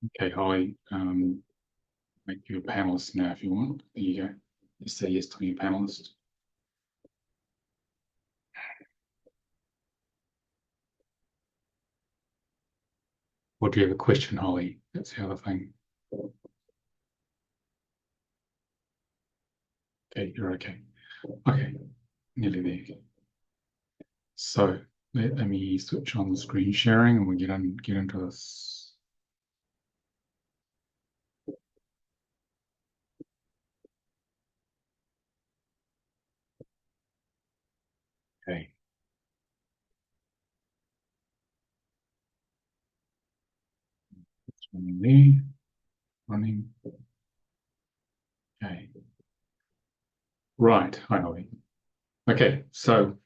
Okay, Holly, make you a panelist now if you want. There you go. Just say yes to be a panelist. Or do you have a question, Holly? That's the other thing. Okay, you're okay. Okay, nearly there. So let me switch on the screen sharing and we get into this. Okay. It's running there. Running. Okay. Right. Hi, Holly. Okay, so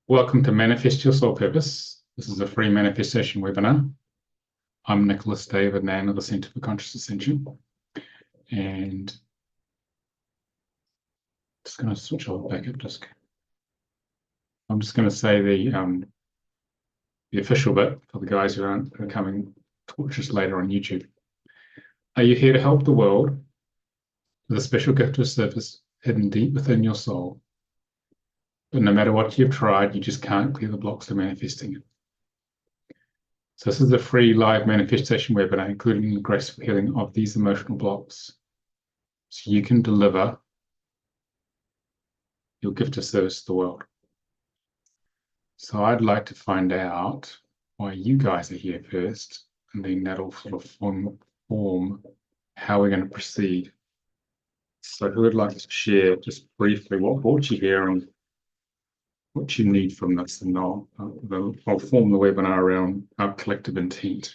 welcome to Manifest Your Soul Purpose. This is a free manifestation webinar. I'm Nicolas David Ngan of the Centre for Conscious Ascension. And just going to switch all back up. I'm just going to say the official bit for the guys who are coming to watch us later on YouTube. Are you here to help the world with a special gift of service hidden deep within your soul? But no matter what you've tried, you just can't clear the blocks to manifesting it. So this is a free live manifestation webinar, including the graceful healing of these emotional blocks. So you can deliver your gift of service to the world. So I'd like to find out why you guys are here first, and then that'll sort of form how we're going to proceed. So who would like to share just briefly what brought you here and what you need from this? And I'll form the webinar around our collective intent.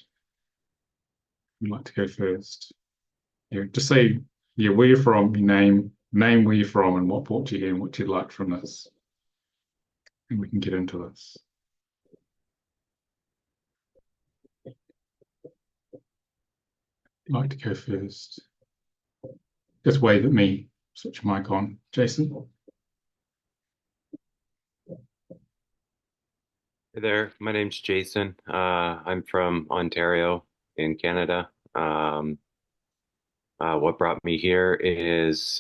Who'd like to go first? Yeah, just say where you're from, your name where you're from, and what brought you here, and what you'd like from this. And we can get into this. I'd like to go first. Just wave at me. Switch mic on. Jason. Hey there, my name's Jason. I'm from Ontario in Canada. What brought me here is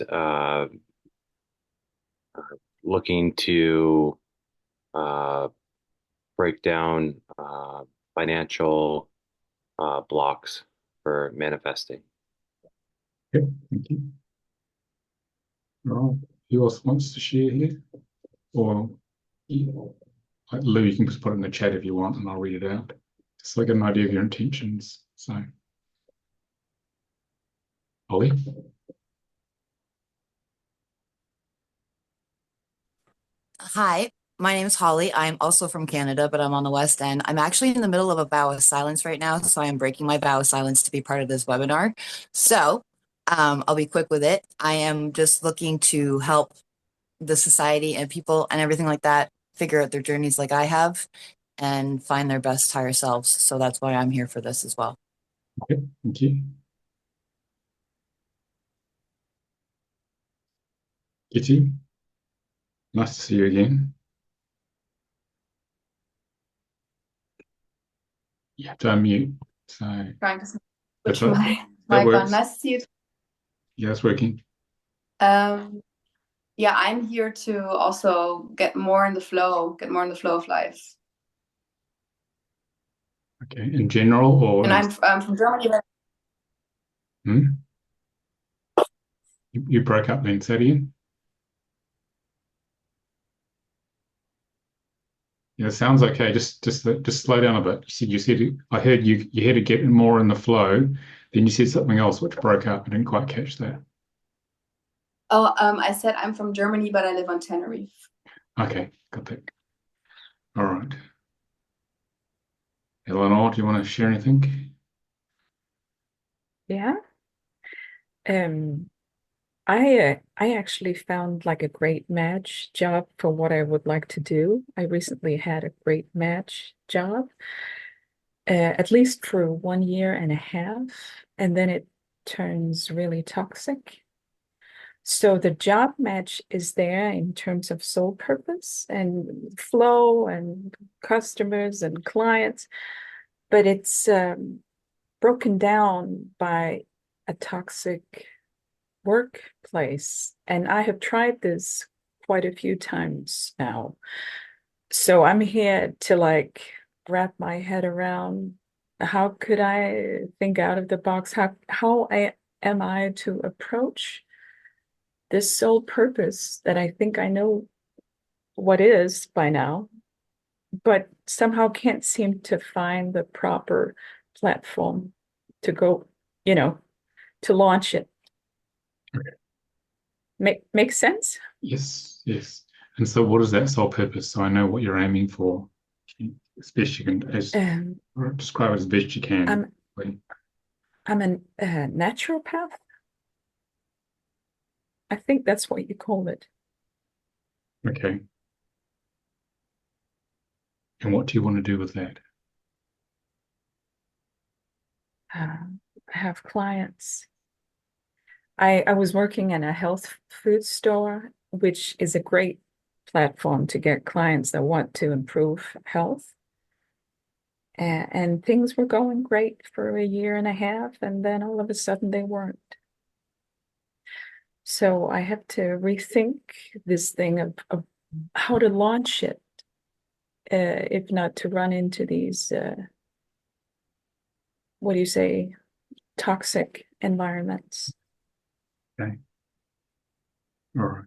looking to uh, break down financial blocks for manifesting. Okay, thank you. All right. Who else wants to share here? Or like Lou, you can just put it in the chat if you want, and I'll read it out. Just so I get an idea of your intentions. So, Ollie. Hi, my name is Holly. I'm also from Canada, but I'm on the West End. I'm actually in the middle of a vow of silence right now, so I am breaking my vow of silence to be part of this webinar. So, I'll be quick with it. I am just looking to help the society and people and everything like that figure out their journeys like I have and find their best higher selves. So that's why I'm here for this as well. Okay, thank you. Kitty, nice to see you again. You have to unmute. So Trying to that's switch right. my That mic on. works. Nice to see you. Yeah, it's working. Yeah, I'm here to also get more in the flow of life. Okay, in general or And I'm from Germany. hmm? You broke up then, say it again. Yeah, it sounds okay. Just slow down a bit. You said I heard you had to get more in the flow. Then you said something else which broke up. I didn't quite catch that. Oh, I said I'm from Germany, but I live on Tenerife. Okay, got that. All right. Eleanor, do you want to share anything? Yeah. Um, I actually found like a great match job for what I would like to do. I recently had a great match job, at least for 1 year and a half, and then it turns really toxic. So the job match is there in terms of soul purpose and flow and customers and clients, but broken down by a toxic workplace. And I have tried this quite a few times now. So I'm here to like wrap my head around how could I think out of the box? Am I to approach this sole purpose that I think I know what is by now, but somehow can't seem to find the proper platform to go, to launch it. Okay. Make sense? Yes, yes. And so what is that sole purpose? So I know what you're aiming for. As best you can, or describe it as best you can. I'm a naturopath. I think that's what you call it. Okay. And what do you want to do with that? I have clients. I was working in a health food store, which is a great platform to get clients that want to improve health. And things were going great for a year and a half, and then all of a sudden they weren't. So I have to rethink this thing of how to launch it, if not to run into these, what do you say, toxic environments. Okay. All right.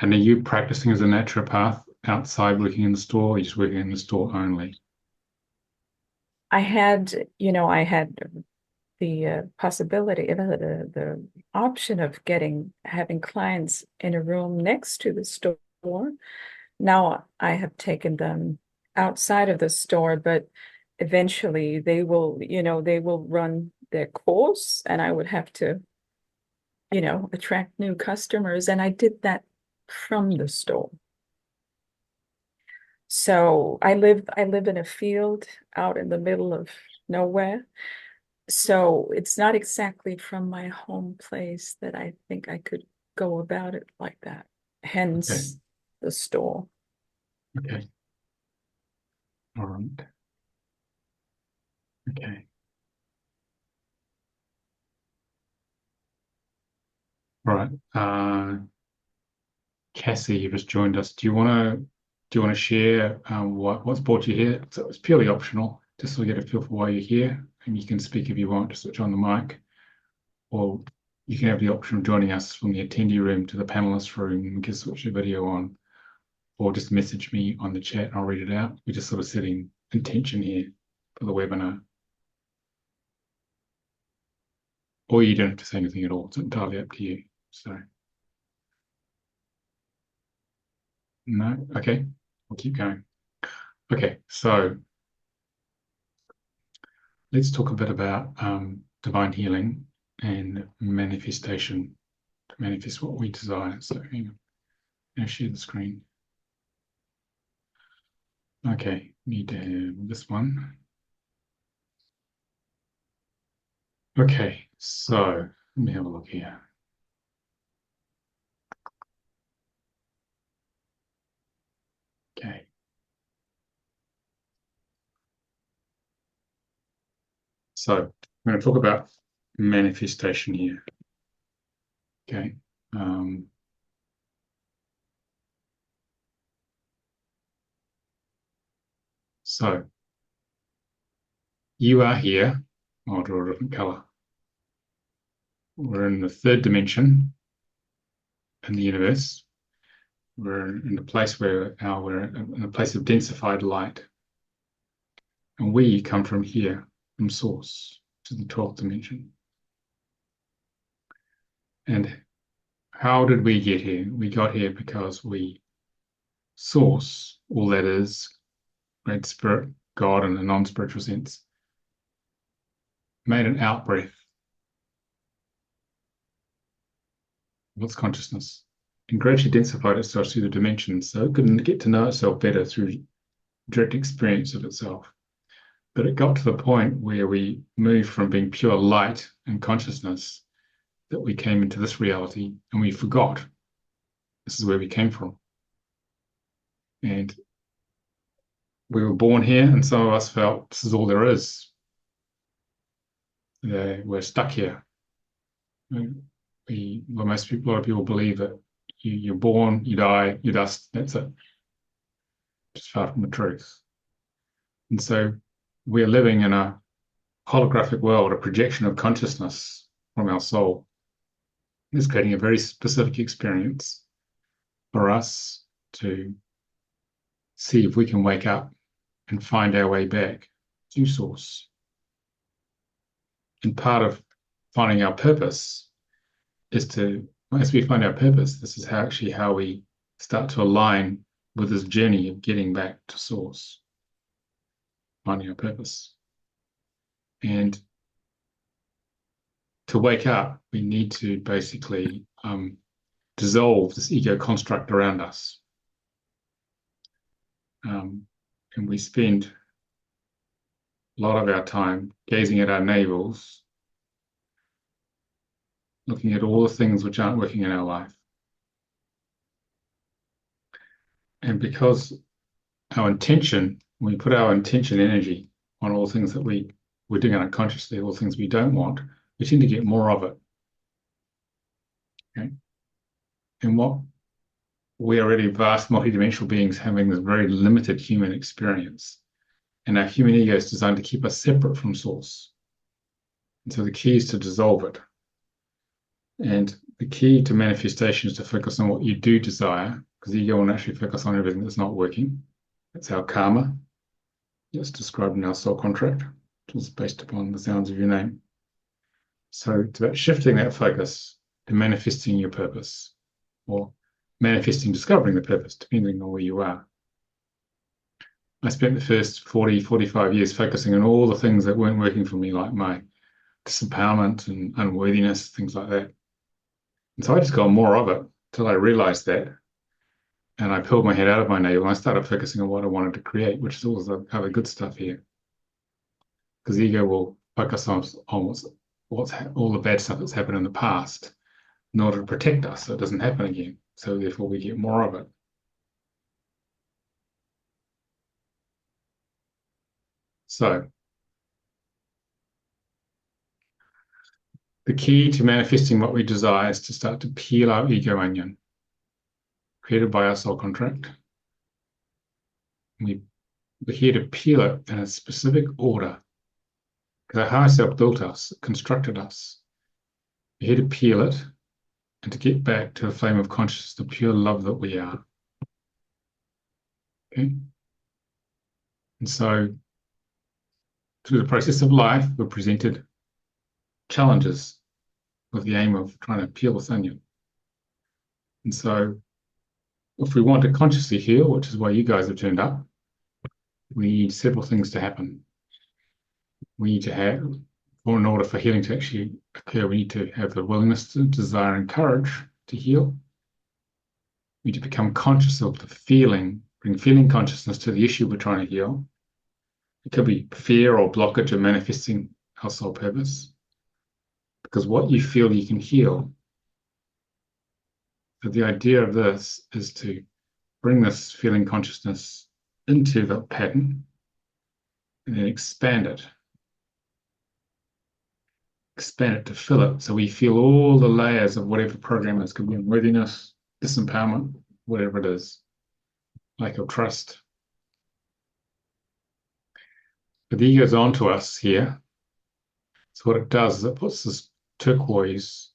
And are you practicing as a naturopath outside working in the store, or are you just working in the store only? I had the possibility, the option of having clients in a room next to the store. Now I have taken them outside of the store, but eventually they will run their course, and I would have to, attract new customers. And I did that from the store. So I live in a field out in the middle of nowhere. So it's not exactly from my home place that I think I could go about it like that. Hence the store. Okay. All right. Okay. All right. Cassie, you just joined us. Do you want to share what's brought you here? So it's purely optional, just so we get a feel for why you're here, and you can speak if you want to switch on the mic, or you can have the option of joining us from the attendee room to the panelist room, and we can switch your video on, or just message me on the chat and I'll read it out. We're just sort of setting intention here for the webinar. Or you don't have to say anything at all. It's entirely up to you. So, no, okay, we'll keep going. Okay, so let's talk a bit about divine healing and manifestation to manifest what we desire. So, hang on, now share the screen. Okay, need to have this one. Okay, so let me have a look here. Okay. So I'm going to talk about manifestation here. Okay. So you are here. I'll draw a different color. We're in the third dimension in the universe. We're in a place where we're in a place of densified light. And we come from here, from source, to the 12th dimension. And how did we get here? We got here because we source, all that is, Great Spirit, God in a non-spiritual sense, made an out-breath of its consciousness and gradually densified itself through the dimensions so it could get to know itself better through direct experience of itself. But it got to the point where we moved from being pure light and consciousness that we came into this reality and we forgot this is where we came from. And we were born here and some of us felt this is all there is. we're stuck here. Well, a lot of people believe that you're born, you die, you dust, that's it. Just far from the truth. And so we're living in a holographic world, a projection of consciousness from our soul. It's creating a very specific experience for us to see if we can wake up and find our way back to source. And part of finding our purpose is to, as we find our purpose, this is how we start to align with this journey of getting back to source, finding our purpose. And to wake up, we need to basically dissolve this ego construct around us. And we spend a lot of our time gazing at our navels, looking at all the things which aren't working in our life. And because our intention, when we put our intention energy on all the things that we're doing unconsciously, all the things we don't want, we tend to get more of it. Okay? And what we are really vast multidimensional beings having this very limited human experience. And our human ego is designed to keep us separate from source. And so the key is to dissolve it. And the key to manifestation is to focus on what you do desire, because the ego will naturally focus on everything that's not working. That's our karma. It's described in our soul contract, which is based upon the sounds of your name. So it's about shifting that focus to manifesting your purpose, or manifesting, discovering the purpose, depending on where you are. I spent the first 40, 45 years focusing on all the things that weren't working for me, like my disempowerment and unworthiness, things like that. And so I just got more of it till I realized that. And I pulled my head out of my navel and I started focusing on what I wanted to create, which is all the other good stuff here. Because the ego will focus on all the bad stuff that's happened in the past in order to protect us so it doesn't happen again. So therefore we get more of it. So the key to manifesting what we desire is to start to peel our ego onion, created by our soul contract. We're here to peel it in a specific order, because our higher self built us, constructed us. We're here to peel it and to get back to the flame of consciousness, the pure love that we are. Okay? And so, through the process of life, we're presented challenges with the aim of trying to peel this onion. And so, if we want to consciously heal, which is why you guys have turned up, we need several things to happen. We need to have, or in order for healing to actually occur, we need to have the willingness, to desire, and courage to heal. We need to become conscious of the feeling, bring feeling consciousness to the issue we're trying to heal. It could be fear or blockage of manifesting our soul purpose. Because what you feel you can heal. So the idea of this is to bring this feeling consciousness into the pattern and then expand it. Expand it to fill it. So we feel all the layers of whatever program is. Could be unworthiness, disempowerment, whatever it is. Lack of trust. But the ego's onto us here. So what it does is it puts this turquoise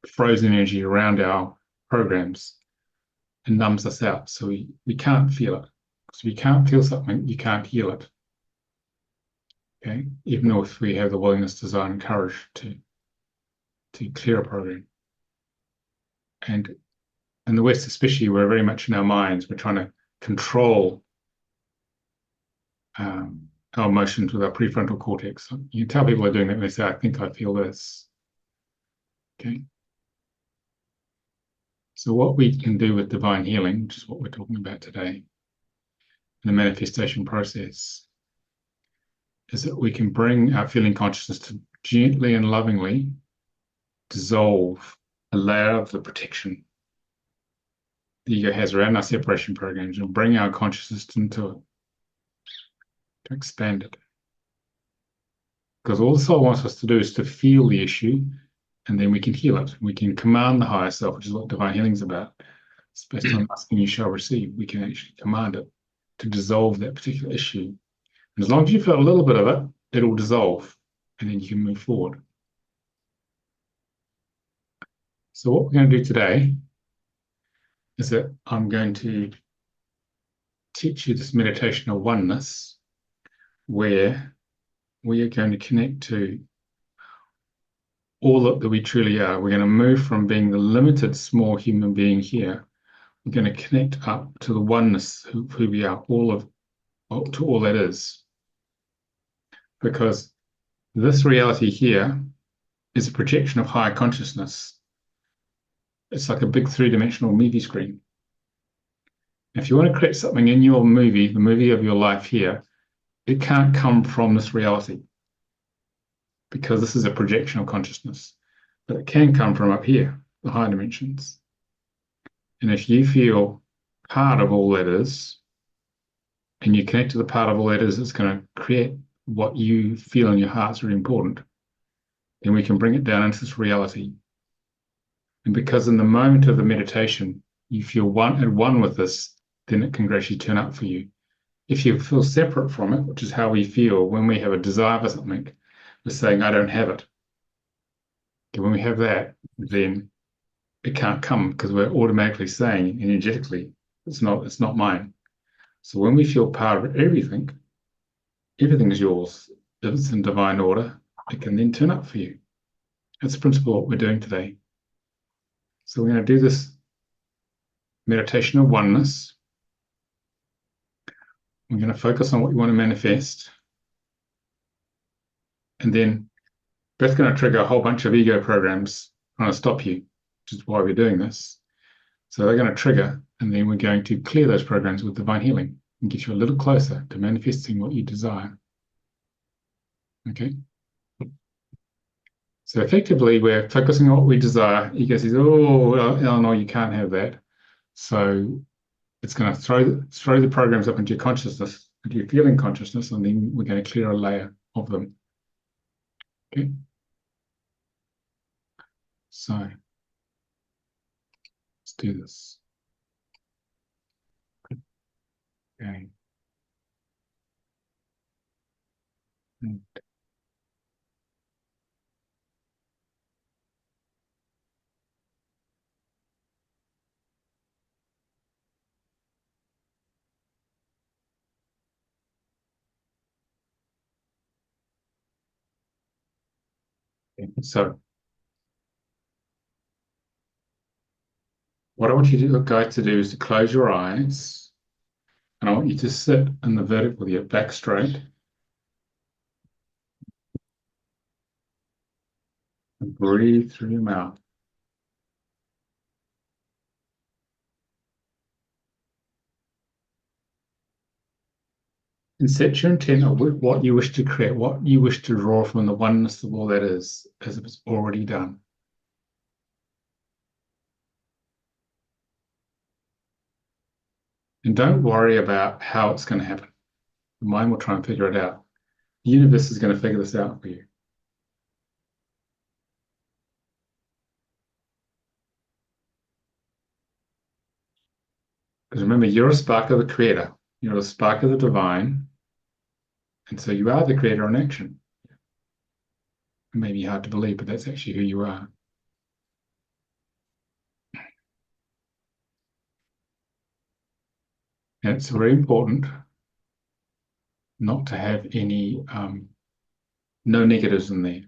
frozen energy around our programs and numbs us out. So we can't feel it. So we can't feel something, you can't heal it. Okay? Even though if we have the willingness, desire, and courage to clear a program. And in the West especially, we're very much in our minds. We're trying to control our emotions with our prefrontal cortex. You tell people are doing that when they say, I think I feel this. Okay? So what we can do with divine healing, which is what we're talking about today, in the manifestation process, is that we can bring our feeling consciousness to gently and lovingly dissolve a layer of the protection the ego has around our separation programs and bring our consciousness into it, to expand it. Because all the soul wants us to do is to feel the issue, and then we can heal it. We can command the higher self, which is what divine healing is about. It's based on asking, you shall receive. We can actually command it to dissolve that particular issue. And as long as you feel a little bit of it, it'll dissolve, and then you can move forward. So what we're going to do today is that I'm going to teach you this meditation of oneness, where we are going to connect to all that we truly are. We're going to move from being the limited small human being here. We're going to connect up to the oneness of who we are, to all that is. Because this reality here is a projection of higher consciousness. It's like a big three-dimensional movie screen. If you want to create something in your movie, the movie of your life here, it can't come from this reality, because this is a projection of consciousness. But it can come from up here, the higher dimensions. And if you feel part of all that is, and you connect to the part of all that is, it's going to create what you feel in your heart is really important. Then we can bring it down into this reality. And because in the moment of the meditation, you feel one with this, then it can gradually turn up for you. If you feel separate from it, which is how we feel when we have a desire for something, we're saying, I don't have it. Okay, when we have that, then it can't come, because we're automatically saying energetically, it's not mine. So when we feel part of everything, everything is yours. If it's in divine order, it can then turn up for you. That's the principle of what we're doing today. So we're going to do this meditation of oneness. We're going to focus on what we want to manifest. And then that's going to trigger a whole bunch of ego programs trying to stop you, which is why we're doing this. So they're going to trigger, and then we're going to clear those programs with divine healing and get you a little closer to manifesting what you desire. Okay? So effectively, we're focusing on what we desire. Ego says, oh, no, you can't have that. So it's going to throw the programs up into your consciousness, into your feeling consciousness, and then we're going to clear a layer of them. Okay? So let's do this. Okay. So what I want you guys to do is to close your eyes, and I want you to sit in the vertical with your back straight and breathe through your mouth. And set your intent of what you wish to create, what you wish to draw from the oneness of all that is, as if it's already done. And don't worry about how it's going to happen. The mind will try and figure it out. The universe is going to figure this out for you. Because remember, you're a spark of the creator. You're a spark of the divine. And so you are the creator in action. It may be hard to believe, but that's actually who you are. And it's very important not to have any, no negatives in there.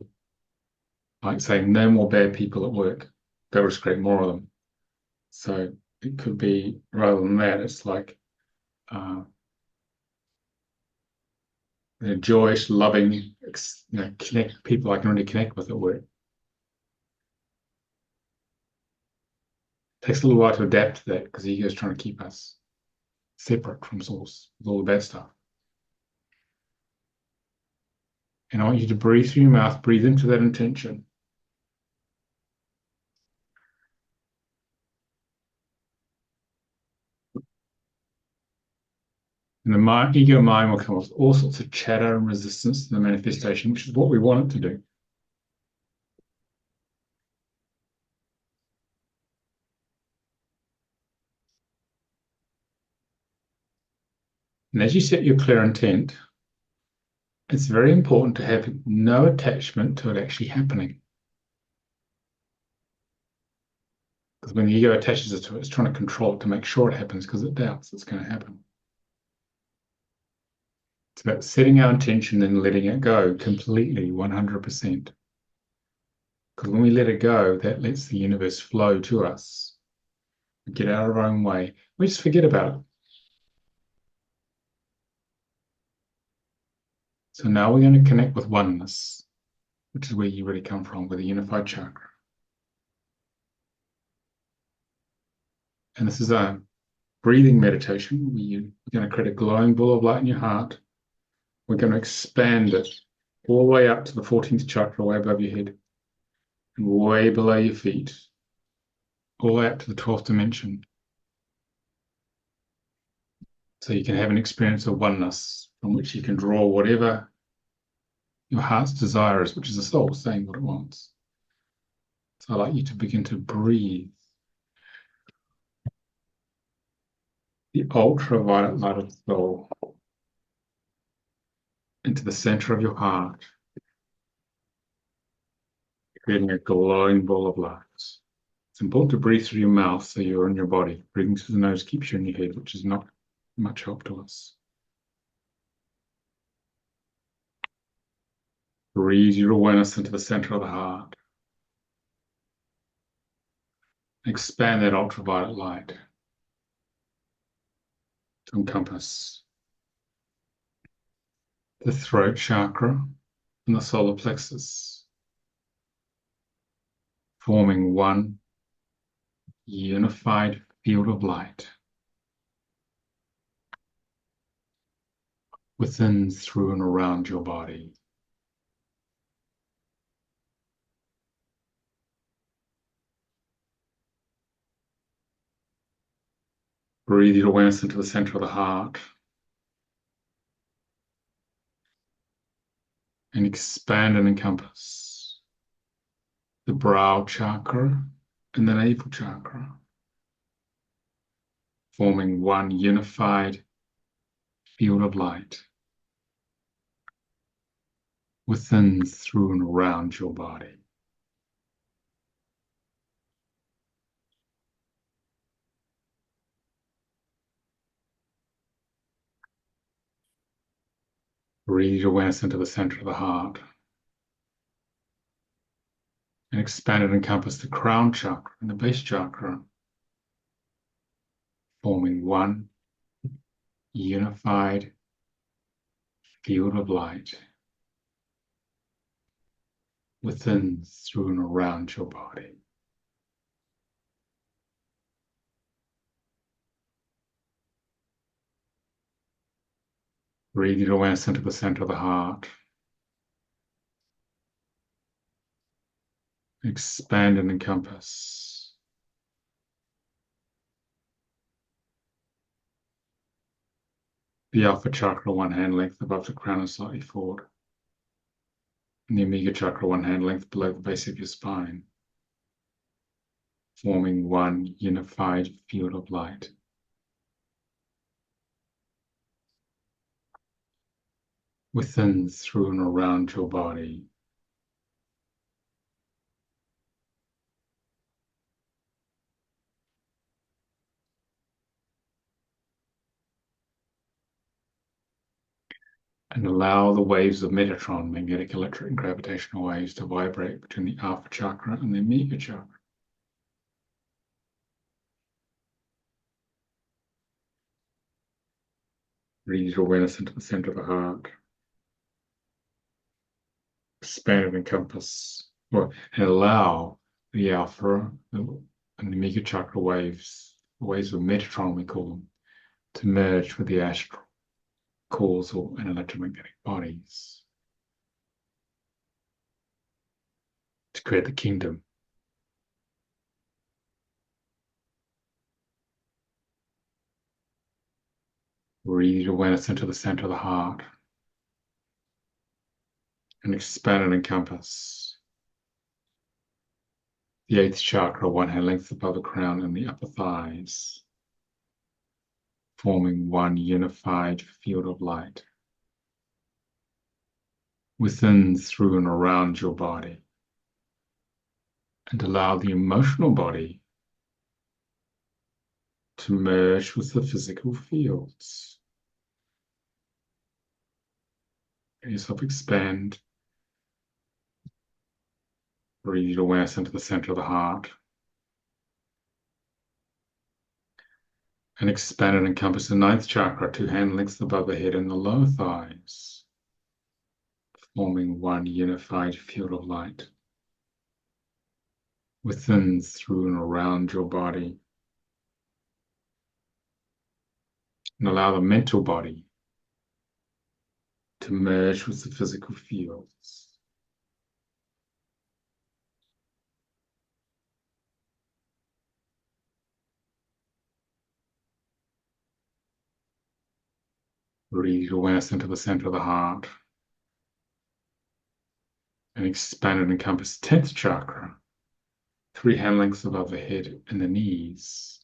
Like saying no more bad people at work. They'll just create more of them. So it could be, rather than that, it's like joyous, loving, connect people I can really connect with at work. It takes a little while to adapt to that, because the ego is trying to keep us separate from source with all the bad stuff. And I want you to breathe through your mouth, breathe into that intention. And the ego mind will come up with all sorts of chatter and resistance to the manifestation, which is what we want it to do. And as you set your clear intent, it's very important to have no attachment to it actually happening. Because when the ego attaches it to it, it's trying to control it to make sure it happens because it doubts it's going to happen. It's about setting our intention and letting it go completely, 100%. Because when we let it go, that lets the universe flow to us. We get out of our own way. We just forget about it. So now we're going to connect with oneness, which is where you really come from, with a unified chakra. And this is a breathing meditation. We're going to create a glowing ball of light in your heart. We're going to expand it all the way up to the 14th chakra, way above your head, and way below your feet, all the way up to the 12th dimension. So you can have an experience of oneness from which you can draw whatever your heart's desire is, which is the soul saying what it wants. So I'd like you to begin to breathe the ultraviolet light of the soul into the center of your heart, creating a glowing ball of light. It's important to breathe through your mouth so you're in your body. Breathing through the nose keeps you in your head, which is not much help to us. Breathe your awareness into the center of the heart. Expand that ultraviolet light to encompass the throat chakra and the solar plexus, forming one unified field of light within, through, and around your body. Breathe your awareness into the center of the heart and expand and encompass the brow chakra and the navel chakra, forming one unified field of light within, through, and around your body. Breathe your awareness into the center of the heart and expand and encompass the crown chakra and the base chakra, forming one unified field of light within, through, and around your body. Breathe your awareness into the center of the heart. Expand and encompass the alpha chakra, one hand length above the crown and slightly forward. And the omega chakra, one hand length below the base of your spine, forming one unified field of light. Within, through, and around your body. And allow the waves of Metatron, magnetic, electric, and gravitational waves, to vibrate between the alpha chakra and the omega chakra. Breathe your awareness into the center of the heart. Expand and encompass, and allow the alpha and the omega chakra waves, waves of Metatron we call them, to merge with the astral, causal, and electromagnetic bodies to create the kingdom. Breathe Breathe your awareness into the center of the heart and expand and encompass the eighth chakra, one hand length above the crown and the upper thighs, forming one unified field of light within, through, and around your body. And allow the emotional body to merge with the physical fields. Let yourself expand. Breathe your awareness into the center of the heart. And expand and encompass the ninth chakra, two hand lengths above the head and the lower thighs, forming one unified field of light within, through, and around your body. And allow the mental body to merge with the physical fields. Breathe your awareness into the center of the heart and expand and encompass 10th chakra, three hand lengths above the head and the knees,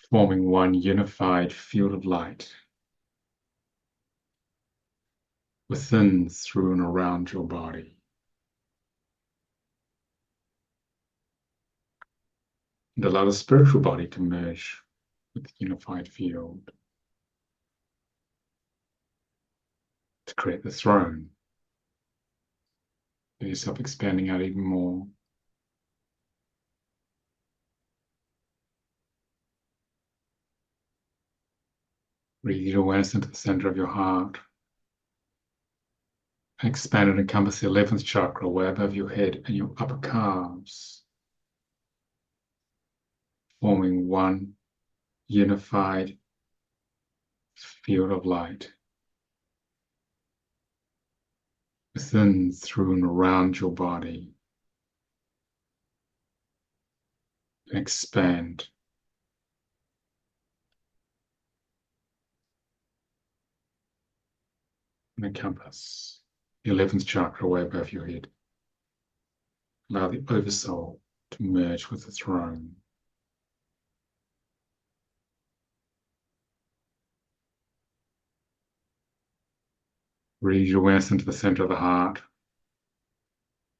forming one unified field of light within, through, and around your body. And allow the spiritual body to merge with the unified field to create the throne. Feel yourself expanding out even more. Breathe your awareness into the center of your heart. And expand and encompass the 11th chakra, way above your head and your upper calves, forming one unified field of light within, through, and around your body. And expand. And encompass the 11th chakra way above your head. Allow the oversoul to merge with the throne. Breathe your awareness into the center of the heart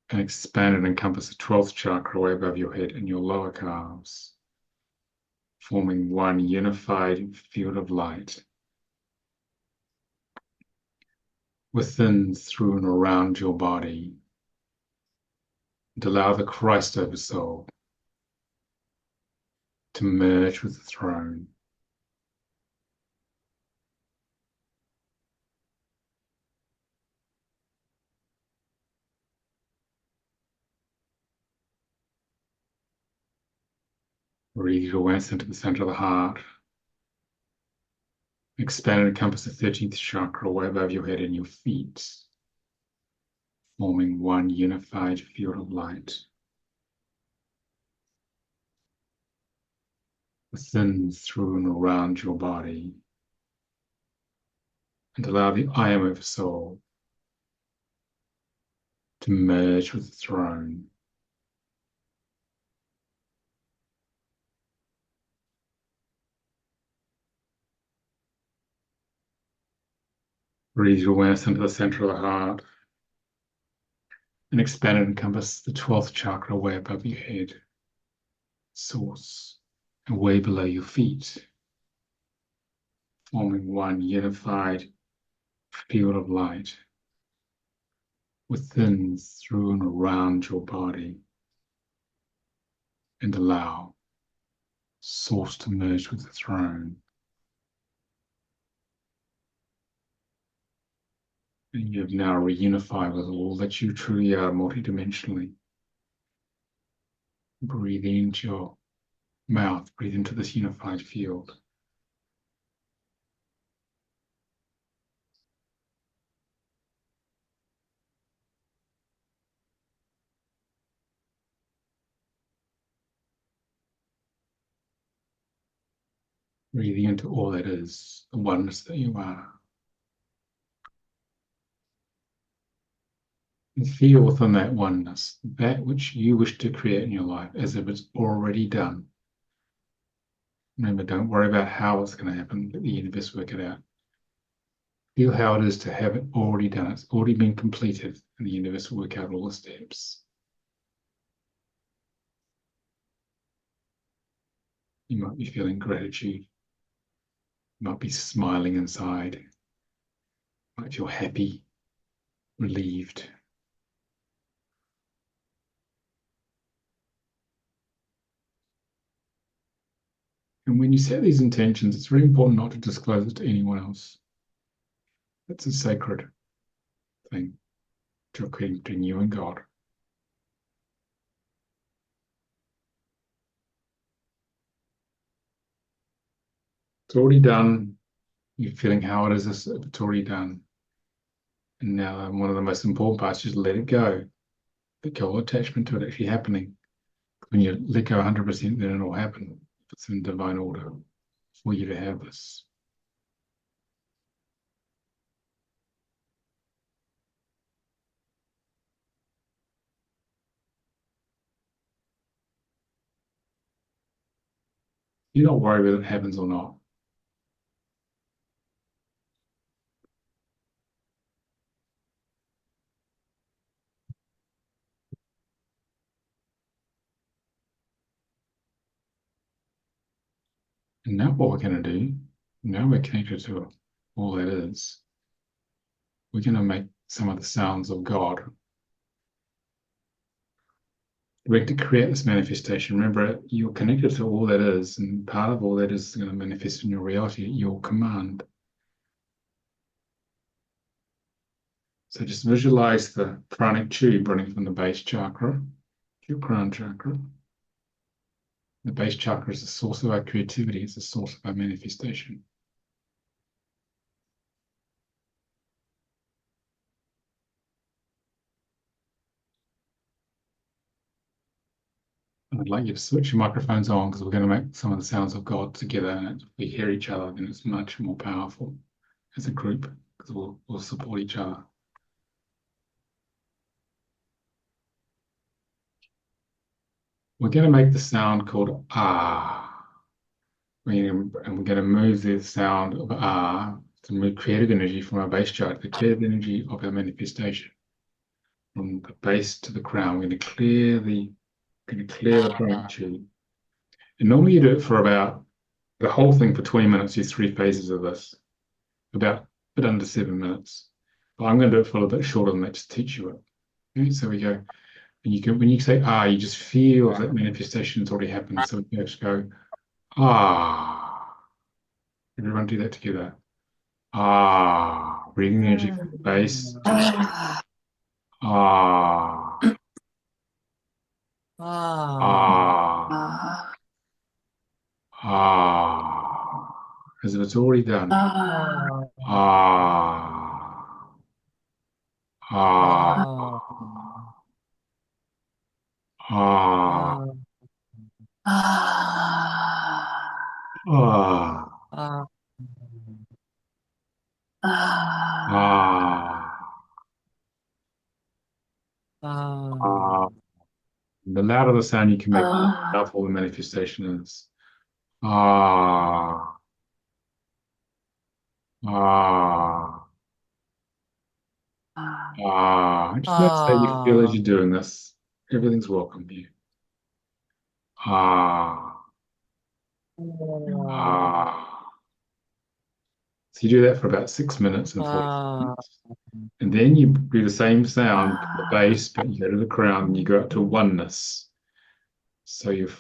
and expand and encompass the 12th chakra way above your head and your lower calves, forming one unified field of light within, through, and around your body. And allow the Christ oversoul to merge with the throne. Breathe your awareness into the center of the heart. Expand and encompass the 13th chakra way above your head and your feet, forming one unified field of light within, through, and around your body. And allow the I am oversoul to merge with the throne. Breathe your awareness into the center of the heart and expand and encompass the 12th chakra way above your head, source, and way below your feet, forming one unified field of light within, through, and around your body. And allow source to merge with the throne. And you have now reunified with all that you truly are multidimensionally. Breathe into your mouth, breathe into this unified field. breathing into all that is, the oneness that you are. And feel within that oneness, that which you wish to create in your life as if it's already done. Remember, don't worry about how it's going to happen, let the universe work it out. Feel how it is to have it already done. It's already been completed, and the universe will work out all the steps. You might be feeling gratitude. You might be smiling inside. You might feel happy, relieved. And when you set these intentions, it's really important not to disclose it to anyone else. It's a sacred thing between you and God. It's already done. You're feeling how it is if it's already done. And now one of the most important parts is just let it go. Let go of attachment to it actually happening. When you let go 100%, then it'll happen. If it's in divine order for you to have this. You're not worried whether it happens or not. And now what we're going to do, now we're connected to all that is, we're going to make some of the sounds of God. We're to create this manifestation. Remember, you're connected to all that is, and part of all that is going to manifest in your reality at your command. So just visualize the pranic tube running from the base chakra to your crown chakra. The base chakra is the source of our creativity. It's the source of our manifestation. I'd like you to switch your microphones on because we're going to make some of the sounds of God together, and if we hear each other, then it's much more powerful as a group because we'll support each other. We're going to make the sound called ah. And we're going to move the sound of ah to move creative energy from our base chart, the creative energy of our manifestation. From the base to the crown, we're going to clear the pranic tube. And normally you do it for about the whole thing for 20 minutes, these three phases of this, about a bit under 7 minutes. But I'm going to do it for a little bit shorter than that, just to teach you it. Okay, so we go, and you can, when you say ah, you just feel that manifestation has already happened. So we just go ah. Everyone do that together. Ah, breathing energy from the base. Ah, Ah. ah, ah. As if it's already done. Ah. Ah, ah, ah, ah, Ah. ah, ah. The louder the sound you can make, the more powerful the manifestation is. Ah, ah. Just notice how you feel as you're doing this. Everything's welcome here. Ah, ah. So you do that for about 6 minutes and 40 seconds. And then you do the same sound to the base, but you go to the crown and you go up to oneness. So you've,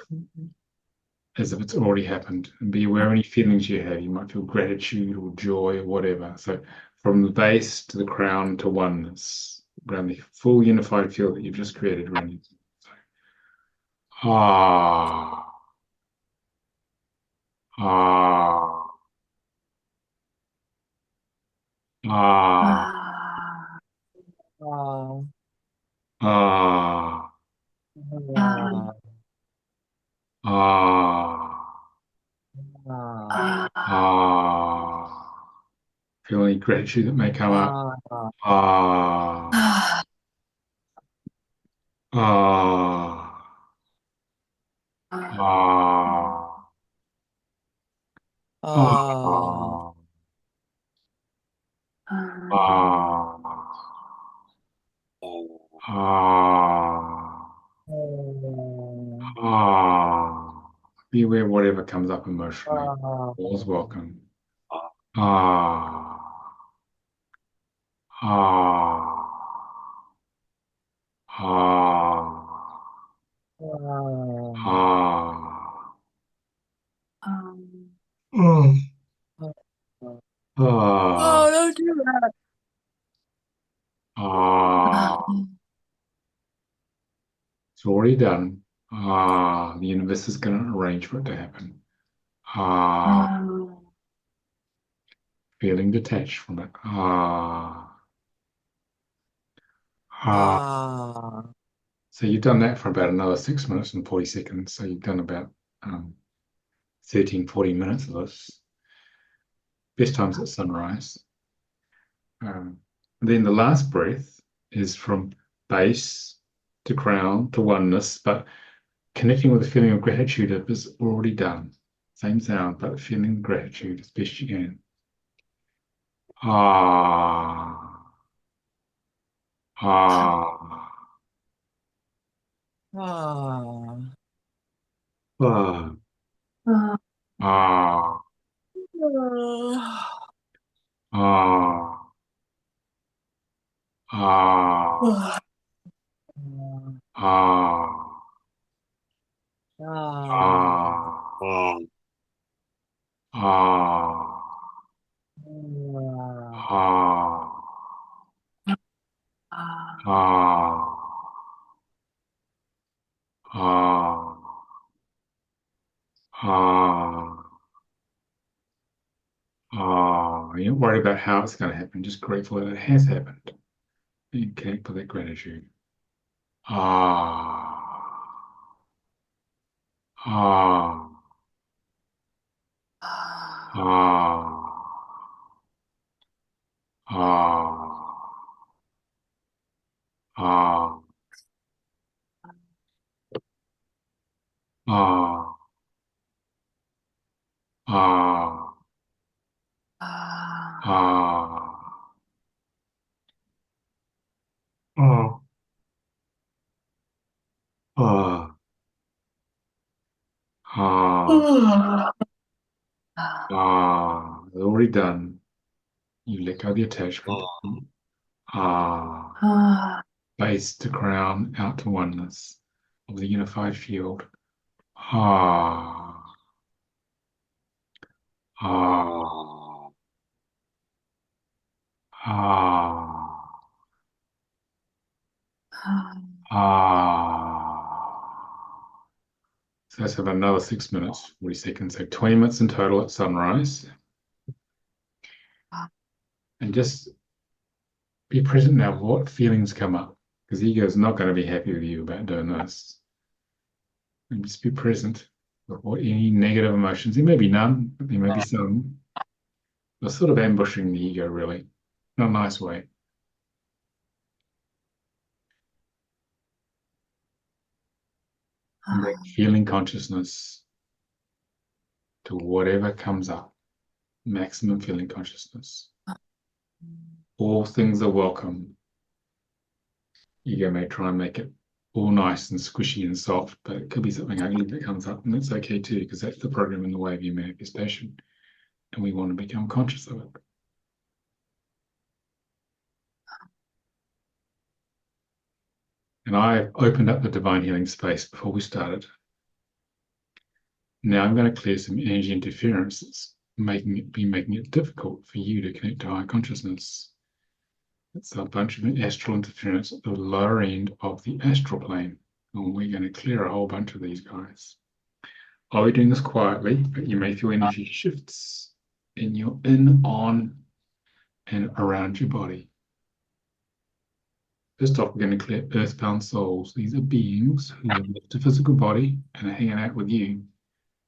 as if it's already happened. And be aware of any feelings you have. You might feel gratitude or joy or whatever. So from the base to the crown to oneness, around the full unified field that you've just created around you. Ah, ah, ah, Ah. ah, Ah. ah, Ah. gratitude that may come up. Ah, Ah, ah, ah, ah, ah, ah, ah, ah. Be aware of whatever comes up emotionally. All's welcome. Ah, ah, ah, ah. Oh, ah, Oh, don't do that. ah. It's already done. Ah, the universe is going to arrange for it to happen. Ah, feeling detached from it. Ah, ah. Ah, So you've done that for about another 6 minutes and 40 seconds. So you've done about 13, 40 minutes of this. Best times at sunrise. Um, then the last breath is from base to crown to oneness, but connecting with a feeling of gratitude is already done. Same sound, but feeling gratitude as best you can. Ah, ah, ah, ah, ah, ah, ah, ah, ah, ah, ah, ah, ah, ah, ah, ah, ah. You're not worried about how it's going to happen, just grateful that it has happened. You connect with that gratitude. Ah, ah, ah, ah, ah, ah, ah, ah, ah, ah, ah, ah. It's already done. You let go of the attachment. Ah, base to crown, out to oneness of the unified field. Ah, ah, ah, ah. So let's have another 6 minutes, 40 seconds. So 20 minutes in total at sunrise. And just be present now. What feelings come up? Because the ego is not going to be happy with you about doing this. And just be present with what any negative emotions. There may be none, but there may be some. They're sort of ambushing the ego, really, in a nice way. And bring feeling consciousness to whatever comes up. Maximum feeling consciousness. All things are welcome. Ego may try and make it all nice and squishy and soft, but it could be something ugly that comes up, and that's okay too, because that's the program in the way of your manifestation, and we want to become conscious of it. And I opened up the divine healing space before we started. Now I'm going to clear some energy interferences, making it difficult for you to connect to higher consciousness. It's a bunch of astral interference at the lower end of the astral plane, and we're going to clear a whole bunch of these guys. I'll be doing this quietly, but you may feel energy shifts on, and around your body. First off, we're going to clear earthbound souls. These are beings who have left a physical body and are hanging out with you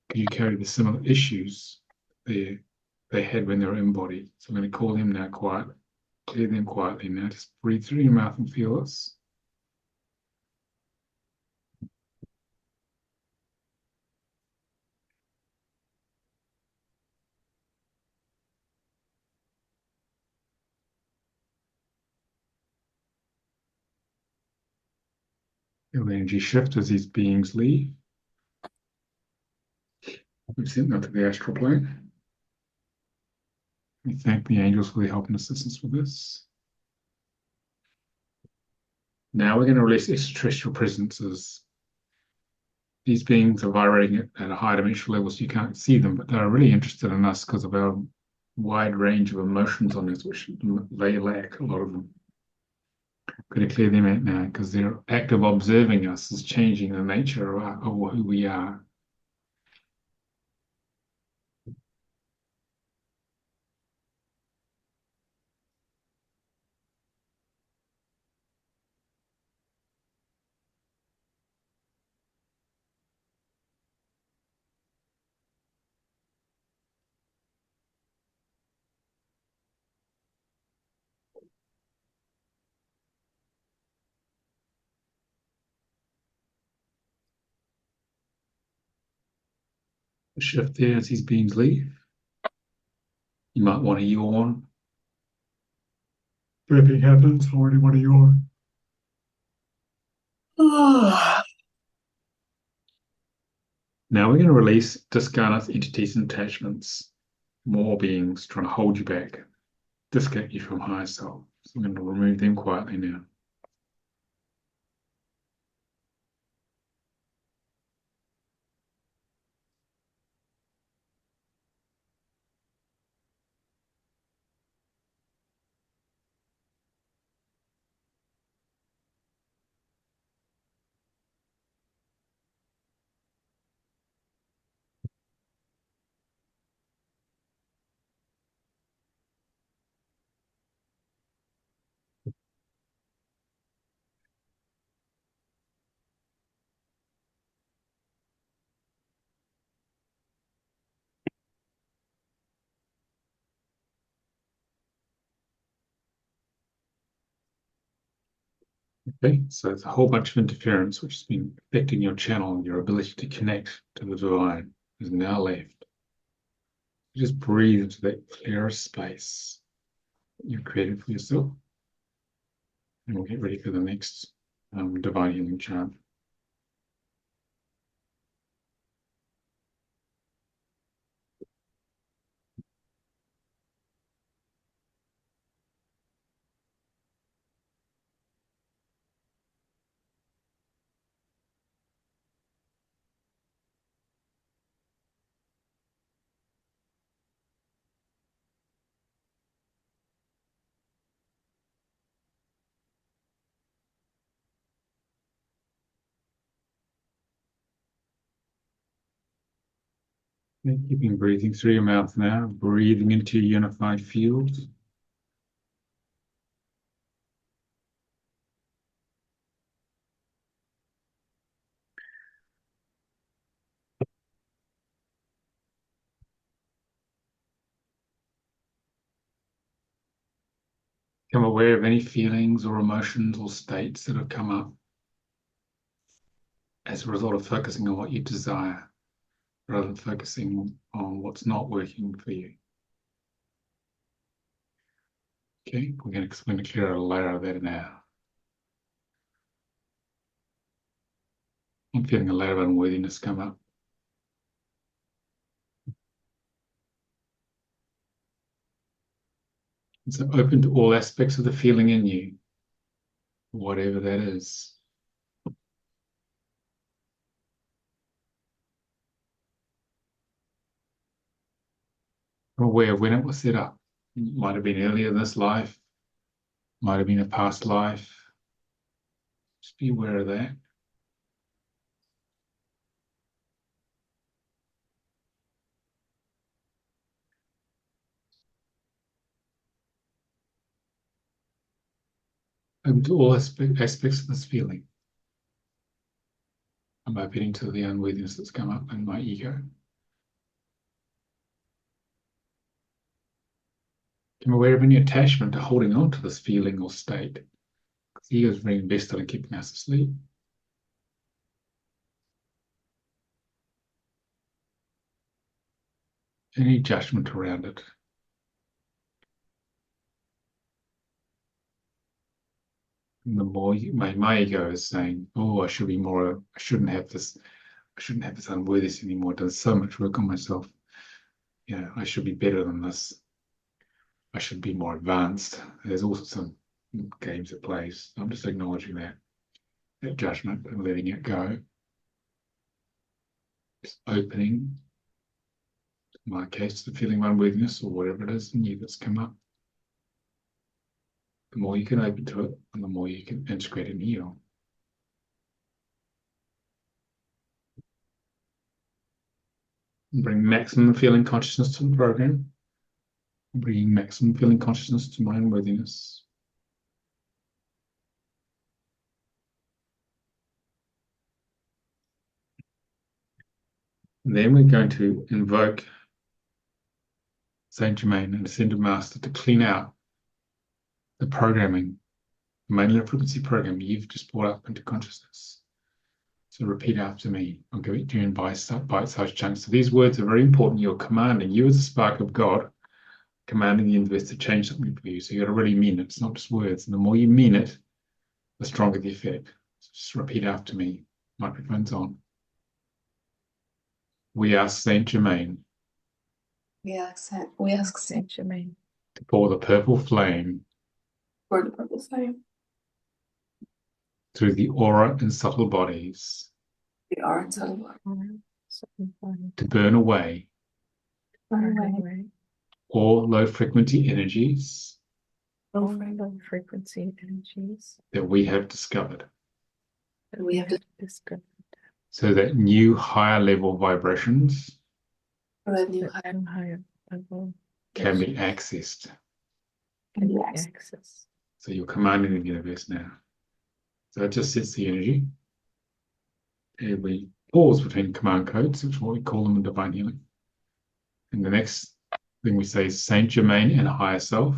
because you carry the similar issues they they had when they were embodied. So I'm going to call them now quietly, clear them quietly now. Just breathe through your mouth and feel this. Feel the energy shift as these beings leave. We've sent them to the astral plane. We thank the angels for their help and assistance with this. Now we're going to release extraterrestrial presences. These beings are vibrating at a high dimensional level, so you can't see them, but they're really interested in us because of our wide range of emotions on us, which they lack, a lot of them. I'm going to clear them out now because their act of observing us is changing the nature of who we are. The shift there as these beings leave. You might want to yawn. If it happens, I already want to yawn. Now we're going to release discarnate entities and attachments. More beings trying to hold you back, disconnect you from higher self. So I'm going to remove them quietly now. Okay, so it's a whole bunch of interference which has been affecting your channel and your ability to connect to the divine is now left. Just breathe into that clearer space you've created for yourself. And we'll get ready for the next divine healing chant. Okay, keeping breathing through your mouth now, breathing into your unified field. Become aware of any feelings or emotions or states that have come up as a result of focusing on what you desire rather than focusing on what's not working for you. Okay, we're going to clear a layer of that now. I'm feeling a layer of unworthiness come up. And so open to all aspects of the feeling in you, whatever that is. I'm aware of when it was set up. It might have been earlier in this life, might have been a past life. Just be aware of that. Open to all aspects of this feeling. I'm opening to the unworthiness that's come up in my ego. Become aware of any attachment to holding on to this feeling or state. Because the ego is very invested in keeping us asleep. Any judgment around it. And the more my ego is saying, oh, I shouldn't have this unworthiness anymore. I've done so much work on myself. Yeah, I should be better than this. I should be more advanced. There's also some games it plays. I'm just acknowledging that judgment and letting it go. Just opening, in my case, the feeling of unworthiness or whatever it is in you that's come up. The more you can open to it, and the more you can integrate and heal. And bring maximum feeling consciousness to the program. Bringing maximum feeling consciousness to my unworthiness. And then we're going to invoke Saint Germain and Ascended Master to clean out the programming, the main level frequency program you've just brought up into consciousness. So repeat after me. I'll give it to you in bite-sized chunks. So these words are very important. You're commanding, you as a spark of God, commanding the universe to change something for you. So you got to really mean it. It's not just words. And the more you mean it, the stronger the effect. So just repeat after me. Microphone's on. We ask Saint Germain We ask Saint Germain to pour the purple flame for the purple flame. through the aura and subtle bodies We are in subtle to burn away away all low frequency energies all low frequency energies that we have discovered, that we have discovered, so that new higher level vibrations for a new that new higher level can be accessed. can be Yes. accessed. So you're commanding the universe now. So it just sets the energy. And we pause between command codes, which is what we call them in divine healing. And the next thing we say is Saint Germain and higher self,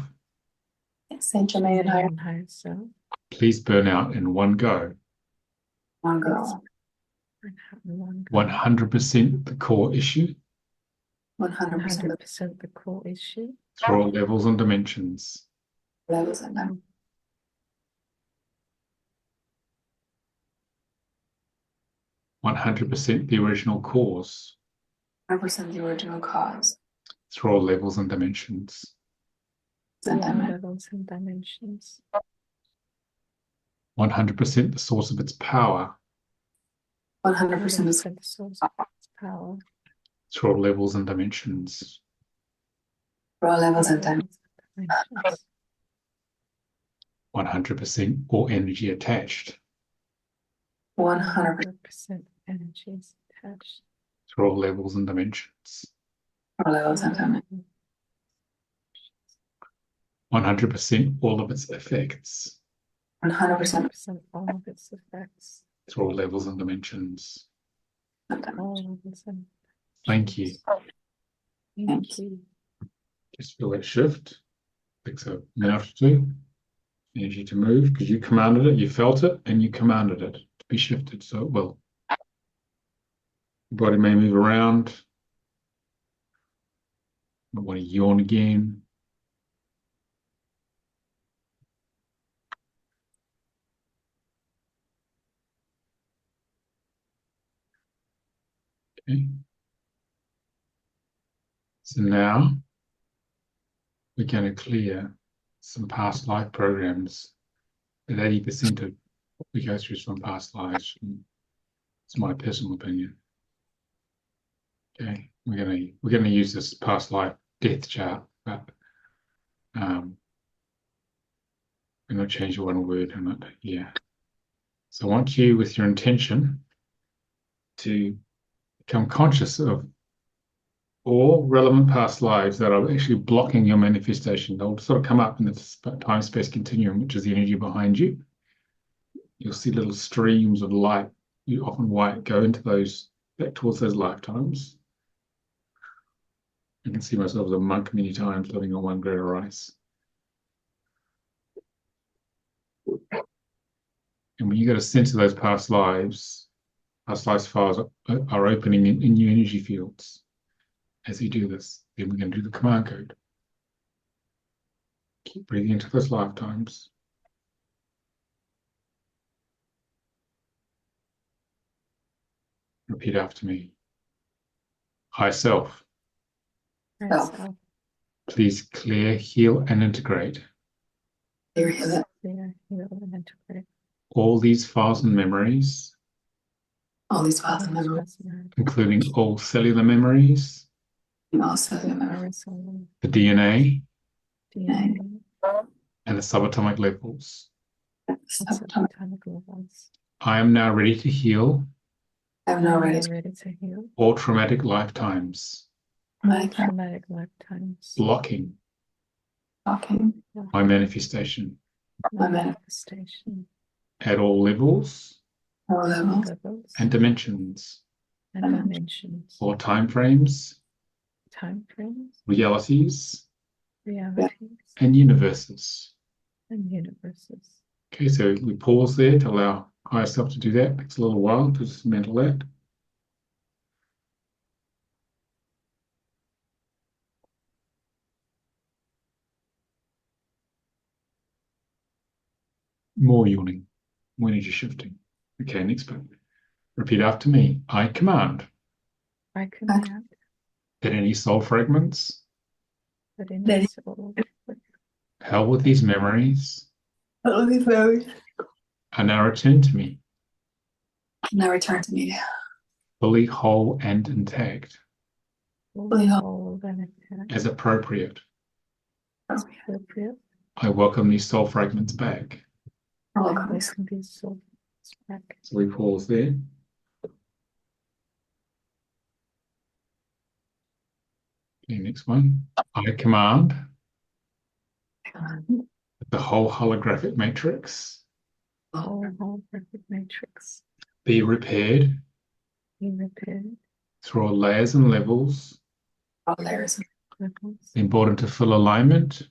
Saint Germain and higher higher self. please burn out in one go. one go. 100% the core issue 100% of 100% the core issue. through all levels and dimensions. the levels and them. 100% the original cause 100% the original cause. through all levels and dimensions. And All them. levels and dimensions. 100% the source of its power 100% is 100% the source of its power. through all levels and dimensions. for all levels and them. Dimensions. 100% all energy attached 100% 100% energies attached. through all levels and dimensions. for all levels and them. 100% all of its effects 100% 100% all of its effects. through all levels and dimensions. of them. All levels and Thank you. thank you. Just feel that shift. Takes a minute or two. Energy to move because you commanded it, you felt it, and you commanded it to be shifted. So it will. Your body may move around. You might want to yawn again. Okay. So now we're going to clear some past life programs. That 80% of what we go through is from past lives. It's my personal opinion. Okay, we're gonna use this past life death chart, but we're not changing one word in it. Yeah. So I want you, with your intention, to become conscious of all relevant past lives that are actually blocking your manifestation. They'll sort of come up in the time-space continuum, which is the energy behind you. You'll see little streams of light, often white, go into those, back towards those lifetimes. I can see myself as a monk many times living on 1 grain of rice. And when you get a sense of those past lives files are opening in new energy fields. As you do this, then we're going to do the command code. Keep breathing into those lifetimes. Repeat after me. High self, Myself, please clear, heal, and integrate Clear, heal, it. clear, heal, and integrate all these files and memories, All these all files and those memories, personalities, including all cellular memories, and also the memory, aerosol, the DNA, DNA, and the subatomic levels. and subatomic levels. I am now ready to heal I'm now ready I'm ready to heal all traumatic lifetimes, all traumatic lifetimes, blocking talking, my manifestation my my man, manifestation, at all levels all levels, levels, and dimensions, and dimensions, or time frames, time frames, realities, realities, and universes. and universes. Okay, so we pause there to allow higher self to do that. It takes a little while to dismantle that. More yawning, more energy shifting. Okay, next bit. Repeat after me. I command I command that any soul fragments that any soul held with these memories all these memories, are now returned to me, now return to me, fully whole and intact, fully whole and intact, as appropriate. appropriate, I welcome these soul fragments back. all and comes, welcome these souls back. So we pause there. Okay, next one. I command the whole holographic matrix Whole holographic matrix be repaired be repaired, through all layers and levels, all layers, levels, then brought into full alignment,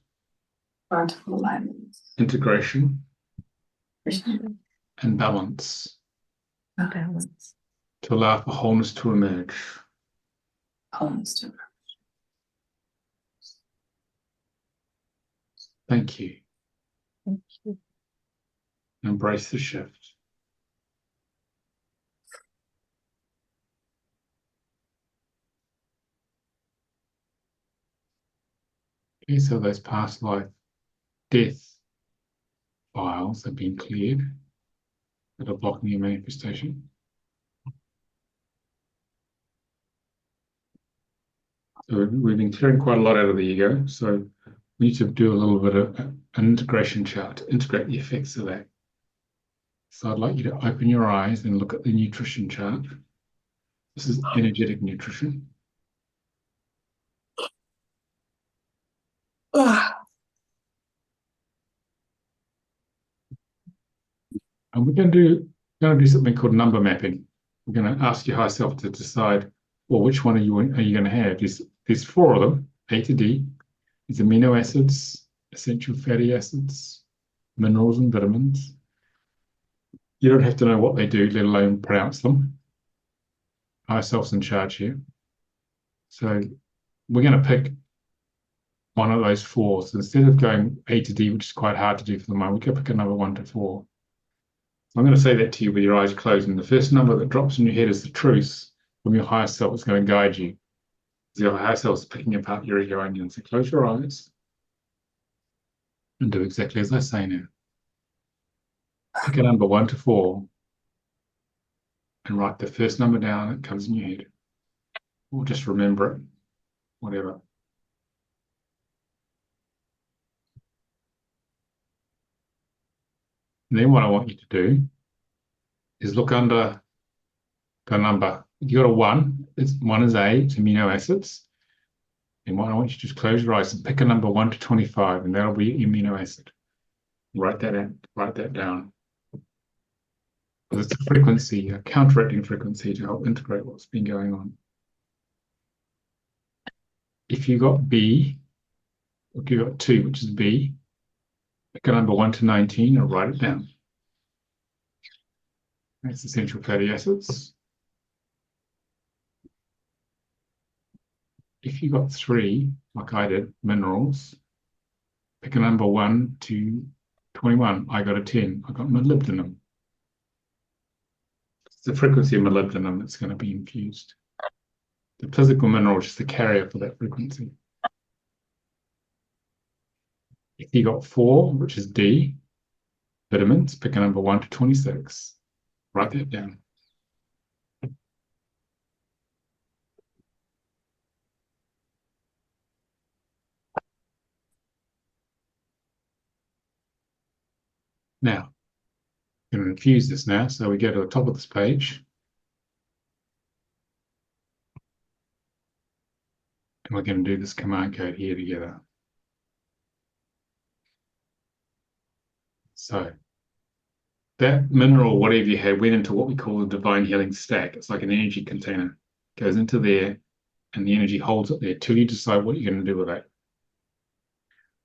are to full alignment, integration, vision, and balance and balance. to allow for wholeness to emerge. wholeness to Thank you. Thank you. Embrace the shift. Okay, so those past life death files have been cleared that are blocking your manifestation. So we've been clearing quite a lot out of the ego. So we need to do a little bit of an integration chart to integrate the effects of that. So I'd like you to open your eyes and look at the nutrition chart. This is energetic nutrition. And we're going to do something called number mapping. We're going to ask your higher self to decide, well, which one are you going to have? There's 4 of them, A to D. There's amino acids, essential fatty acids, minerals and vitamins. You don't have to know what they do, let alone pronounce them. Higher self's in charge here. So we're going to pick one of those 4. So instead of going A to D, which is quite hard to do for the mind, we can pick another 1 to 4. I'm going to say that to you with your eyes closed, and the first number that drops in your head is the truth from your higher self. It's going to guide you. Your higher self is picking apart your ego onion. So close your eyes and do exactly as I say now. Pick a number 1 to 4 and write the first number down that comes in your head. Or just remember it, whatever. And then what I want you to do is look under the number. You got a 1. One is A, it's amino acids. And what I want you to just close your eyes and pick a number 1 to 25, and that'll be your amino acid. Write that down. Because it's a frequency, a counteracting frequency to help integrate what's been going on. If you got B, if you got 2, which is B, pick a number 1 to 19 and write it down. That's essential fatty acids. If you got 3, like I did, minerals, pick a number 1 to 21. I got a 10. I got molybdenum. It's the frequency of molybdenum that's going to be infused. The physical mineral is just the carrier for that frequency. If you got 4, which is D, vitamins, pick a number 1 to 26. Write that down. Now, I'm going to infuse this now. So we go to the top of this page. And we're going to do this command code here together. So that mineral, whatever you had, went into what we call a divine healing stack. It's like an energy container. Goes into there, and the energy holds it there till you decide what you're going to do with it.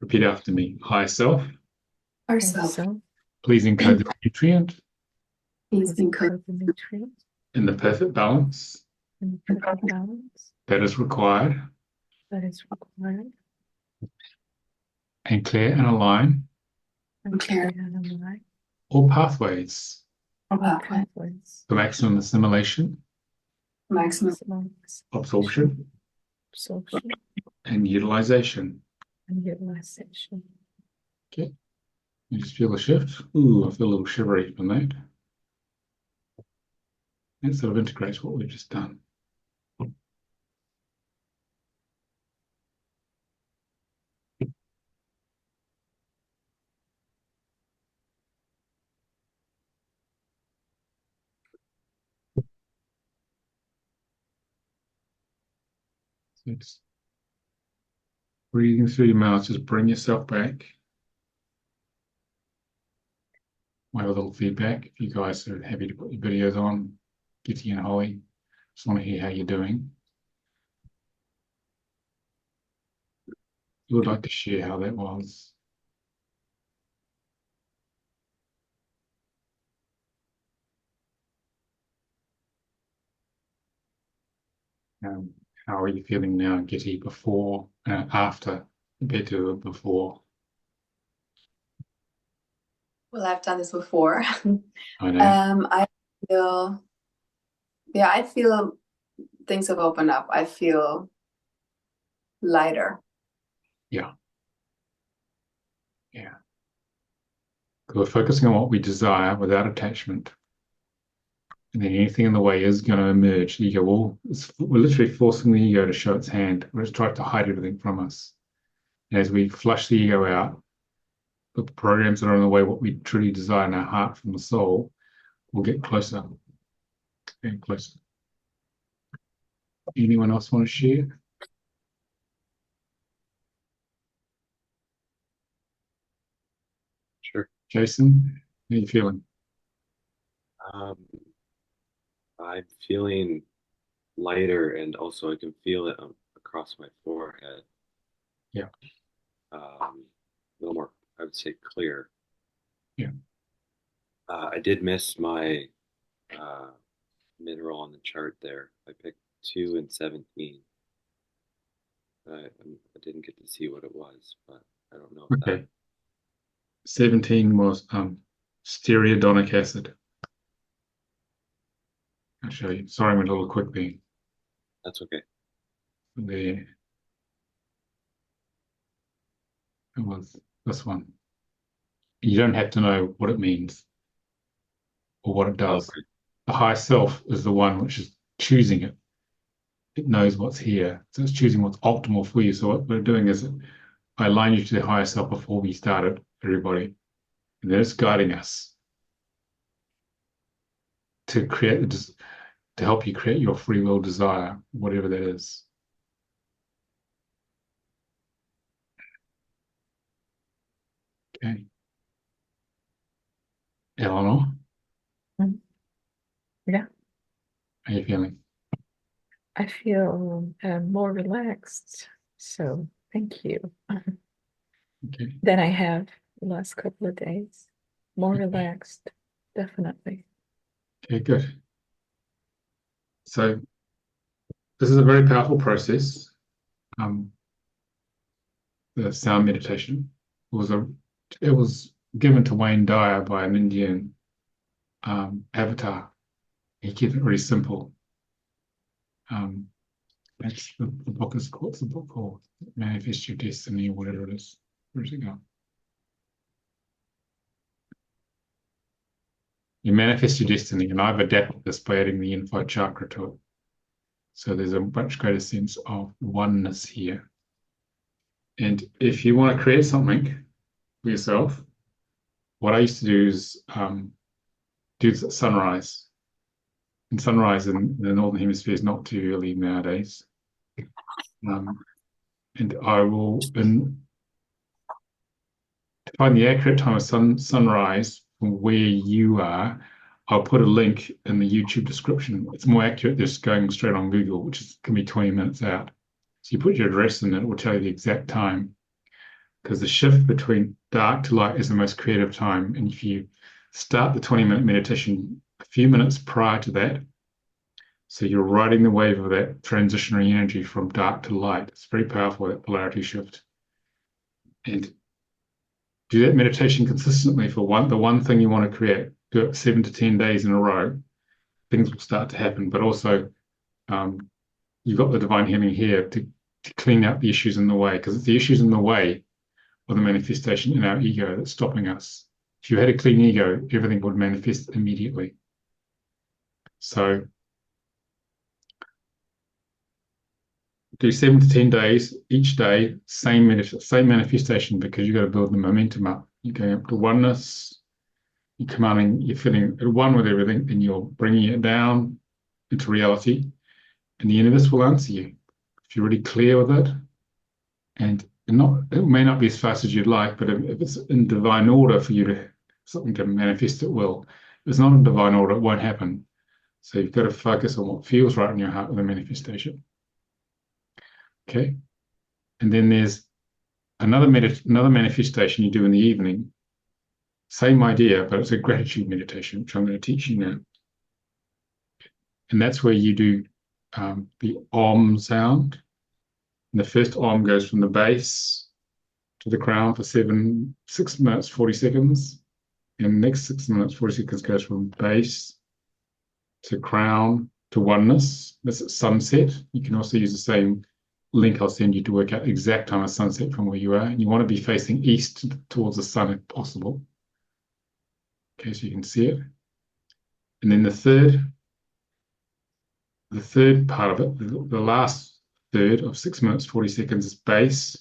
Repeat after me. Higher self, Ourselves. So, please encode the nutrient Please the encourage nutrients in the perfect balance and the perfect balance that is required, that is required, and clear and align and clear clear and align all pathways our all pathway. pathways, for maximum assimilation, Maximum maximum absorption, absorption, and utilization. and utilization. Okay. You just feel a shift. Ooh, I feel a little shivery from that. That sort of integrates what we've just done. So it's breathing through your mouth, just bring yourself back. I have a little feedback. If you guys are happy to put your videos on, Gitty and Holly, just want to hear how you're doing. You would like to share how that was. How are you feeling now, Gitty, before, after, compared to before? Well, I've done this before. I know. I feel, yeah, I feel things have opened up. I feel lighter. Yeah. Yeah. We're focusing on what we desire without attachment. And then anything in the way is going to emerge. The ego will, we're literally forcing the ego to show its hand. We're just trying to hide everything from us. And as we flush the ego out, the programs that are in the way, what we truly desire in our heart from the soul, will get closer and closer. Anyone else want to share? Sure. Jason, how are you feeling? Um, I'm feeling lighter, and also I can feel it across my forehead. Yeah. A little more, I would say, clear. Yeah. I did miss my mineral on the chart there. I picked 2 and 17. I didn't get to see what it was, but I don't know if Okay. 17 was stearidonic acid. I'll show you. Sorry, I went a little quick there. that's okay. There. It was this one. You don't have to know what it means or what it does. Okay. The higher self is the one which is choosing it. It knows what's here. So it's choosing what's optimal for you. So what we're doing is I align you to the higher self before we started, everybody. And then it's guiding us to create to help you create your free will desire, whatever that is. Okay. Eleanor, Yeah, how are you feeling? I feel more relaxed. So thank you. Okay. Then I have the last couple of days more relaxed, definitely. Okay, good. So this is a very powerful process. The sound meditation it was given to Wayne Dyer by an Indian avatar. He kept it really simple. That's the book is called, what's the book called? Manifest Your Destiny or whatever it is. Where's it go? You manifest your destiny, and I've adapted this by adding the info chakra to it. So there's a much greater sense of oneness here. And if you want to create something for yourself, what I used to do is do sunrise. And sunrise in the Northern Hemisphere is not too early nowadays. And I will, to find the accurate time of sunrise from where you are, I'll put a link in the YouTube description. It's more accurate just going straight on Google, can be 20 minutes out. So you put your address in, it will tell you the exact time. Because the shift between dark to light is the most creative time. And if you start the 20-minute meditation a few minutes prior to that, so you're riding the wave of that transitionary energy from dark to light. It's very powerful, that polarity shift. And do that meditation consistently for the one thing you want to create. Do it 7 to 10 days in a row. Things will start to happen. But also, you've got the divine healing here to clean out the issues in the way, because it's the issues in the way of the manifestation in our ego that's stopping us. If you had a clean ego, everything would manifest immediately. So do 7 to 10 days, each day, same manifestation, because you've got to build the momentum up. You're going up to oneness, you're feeling at one with everything, and you're bringing it down into reality, and the universe will answer you. If you're really clear with it, and it may not be as fast as you'd like, but if it's in divine order for you to something to manifest, it will. If it's not in divine order, it won't happen. So you've got to focus on what feels right in your heart with the manifestation. Okay. And then there's another manifestation you do in the evening. Same idea, but it's a gratitude meditation, which I'm going to teach you now. And that's where you do the Om sound. And the first Om goes from the base to the crown for 6 minutes, 40 seconds. And the next 6 minutes, 40 seconds goes from base to crown to oneness. That's at sunset. You can also use the same link I'll send you to work out the exact time of sunset from where you are. And you want to be facing east towards the sun if possible. Okay, so you can see it. And then the third part of it, the last third of 6 minutes, 40 seconds is base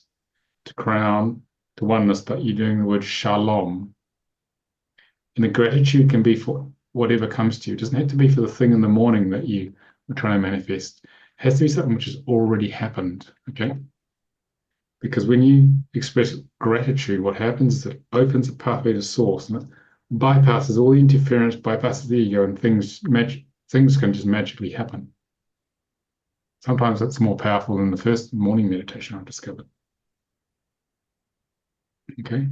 to crown to oneness, but you're doing the word shalom. And the gratitude can be for whatever comes to you. It doesn't have to be for the thing in the morning that you are trying to manifest. It has to be something which has already happened, okay? Because when you express gratitude, what happens is it opens a pathway to source, and it bypasses all the interference, bypasses the ego, and things can just magically happen. Sometimes it's more powerful than the first morning meditation I've discovered. Okay?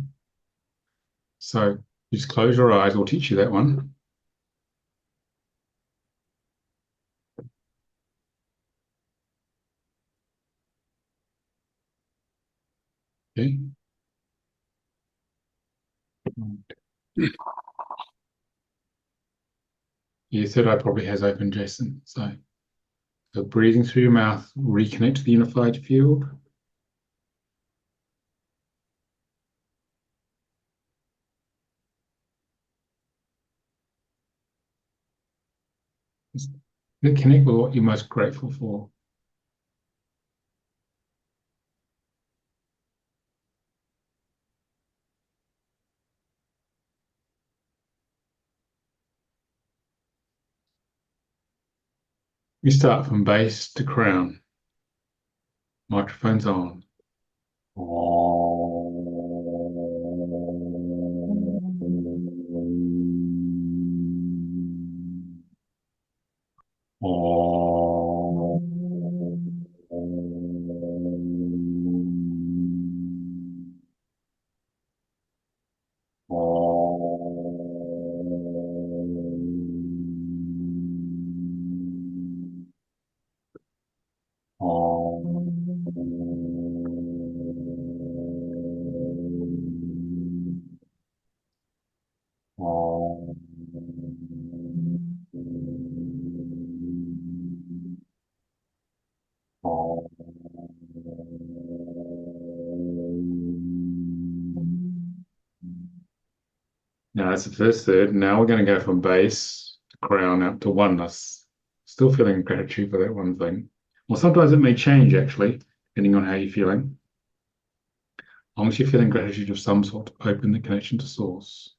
So you just close your eyes. We'll teach you that one. Okay? Your third eye probably has open, Jason. So breathing through your mouth, reconnect to the unified field. Connect with what you're most grateful for. You start from base to crown. Microphone's on. Now that's the first third. Now we're going to go from base to crown out to oneness. Still feeling gratitude for that one thing. Well, sometimes it may change actually, depending on how you're feeling. As long as you're feeling gratitude of some sort, open the connection to source.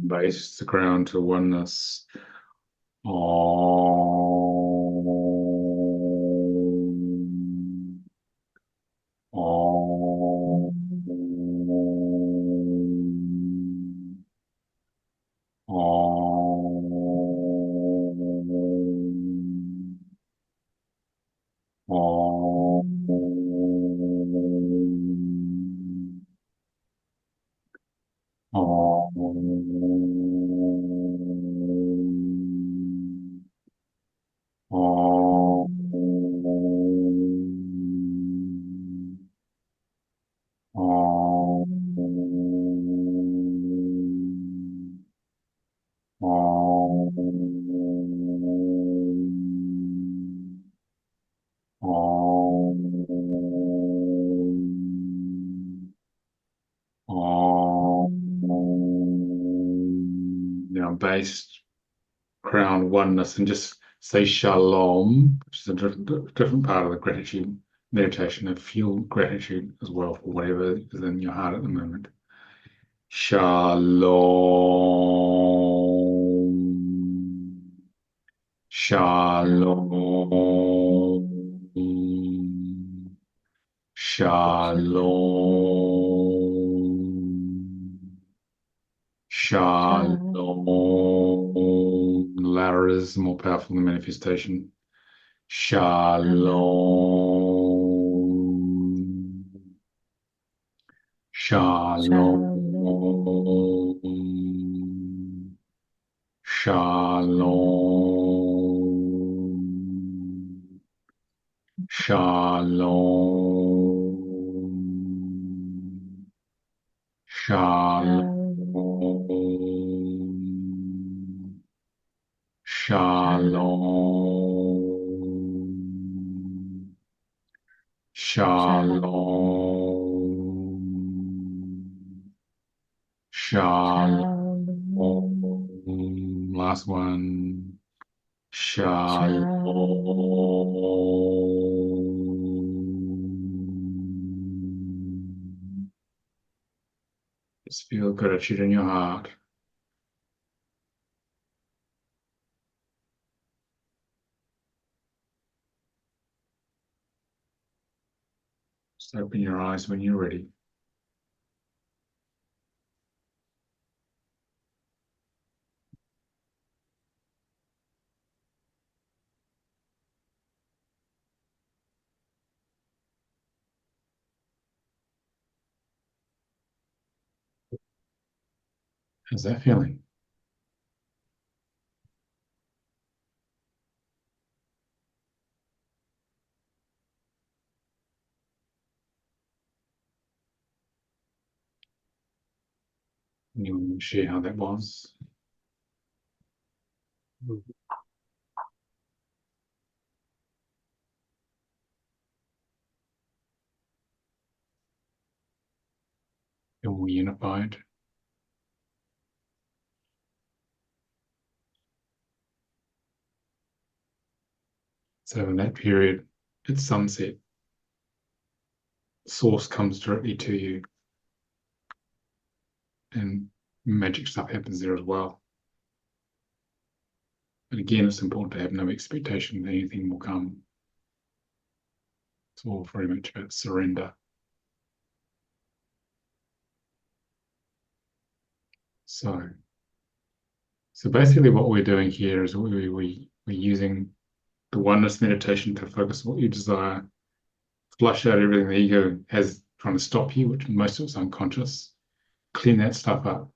Base to ground to oneness. Now base, crown, oneness, and just say shalom, which is a different part of the gratitude meditation, and feel gratitude as well for whatever is in your heart at the moment. Shalom. Shalom. Shalom. Shalom. The latter is more powerful than manifestation. Shalom. Shalom. Shalom. Shalom. Shalom. Shalom. Shalom. Shalom. Last one. Shalom. Just feel gratitude in your heart. Just open your eyes when you're ready. How's that feeling? You want to share how that was? Feel more unified. So in that period, it's sunset. Source comes directly to you, and magic stuff happens there as well. But again, it's important to have no expectation that anything will come. It's all very much about surrender. So basically what we're doing here is we're using the oneness meditation to focus on what you desire, flush out everything the ego has trying to stop you, which most of it's unconscious, clean that stuff up.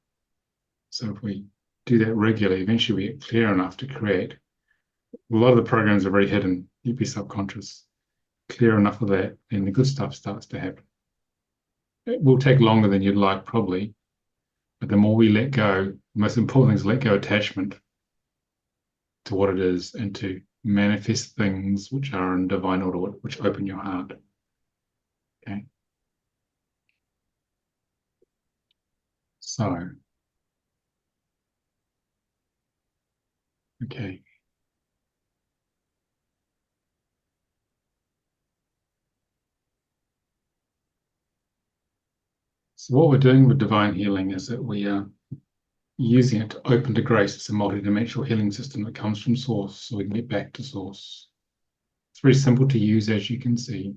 So if we do that regularly, eventually we get clear enough to create. A lot of the programs are very hidden, you'd be subconscious. Clear enough of that, and the good stuff starts to happen. It will take longer than you'd like, probably, but the more we let go, the most important thing is let go attachment to what it is and to manifest things which are in divine order, which open your heart. Okay. So, okay. So what we're doing with divine healing is that we are using it to open to grace. It's a multidimensional healing system that comes from source, so we can get back to source. It's very simple to use, as you can see.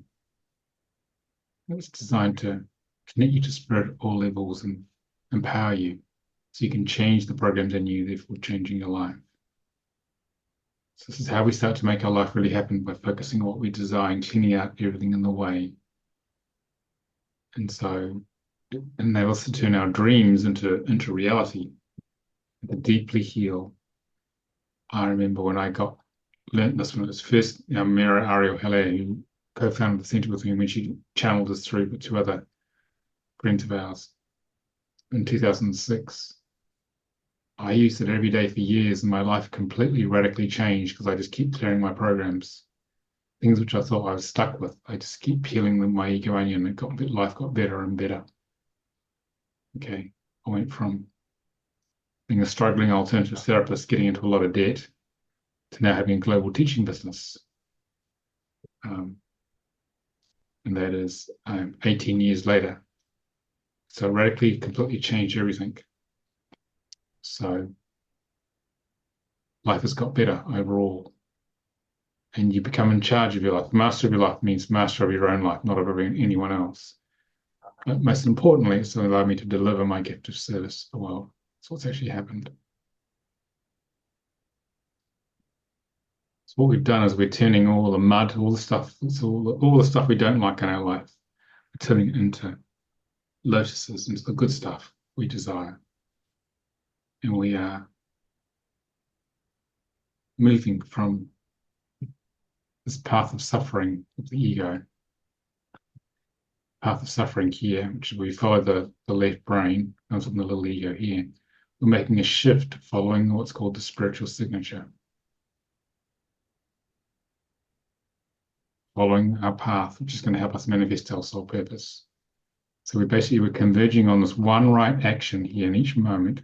It's designed to connect you to spirit at all levels and empower you so you can change the programs in you, therefore changing your life. So this is how we start to make our life really happen, by focusing on what we desire and cleaning out everything in the way. And so it enables us to turn our dreams into reality, to deeply heal. I remember when I learned this when it was first, Mira Ariel Heller, who co-founded the center with me, when she channeled us through with two other friends of ours in 2006. I used it every day for years, and my life completely radically changed because I just keep clearing my programs. Things which I thought I was stuck with, I just keep peeling them, my ego onion, and life got better and better. Okay, I went from being a struggling alternative therapist, getting into a lot of debt, to now having a global teaching business. And that is 18 years later. So radically, completely changed everything. So life has got better overall. And you become in charge of your life. Master of your life means master of your own life, not of anyone else. But most importantly, it's allowed me to deliver my gift of service to the world. That's what's actually happened. So what we've done is we're turning all the mud, all the stuff, all the stuff we don't like in our life, we're turning it into lotuses, into the good stuff we desire. And we are moving from this path of suffering of the ego, path of suffering here, which we follow the left brain, comes from the little ego here. We're making a shift following what's called the spiritual signature. Following our path, which is going to help us manifest our soul purpose. So we're converging on this one right action here in each moment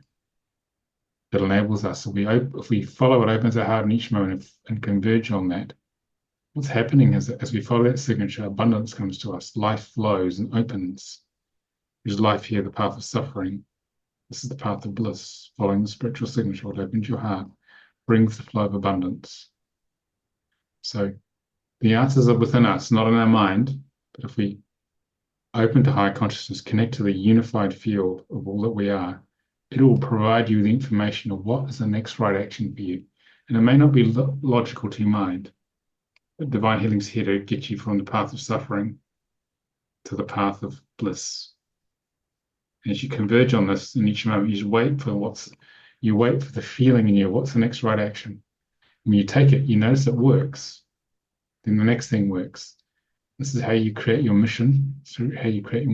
that enables us. So if we follow it, opens our heart in each moment and converge on that. What's happening is that as we follow that signature, abundance comes to us, life flows and opens. There's life here, the path of suffering. This is the path of bliss, following the spiritual signature, what opens your heart, brings the flow of abundance. So the answers are within us, not in our mind, but if we open to higher consciousness, connect to the unified field of all that we are, it will provide you the information of what is the next right action for you. And it may not be logical to your mind, but divine healing is here to get you from the path of suffering to the path of bliss. And as you converge on this in each moment, you wait for the feeling in you, what's the next right action? When you take it, you notice it works. Then the next thing works. This is how you create your mission, through how you create a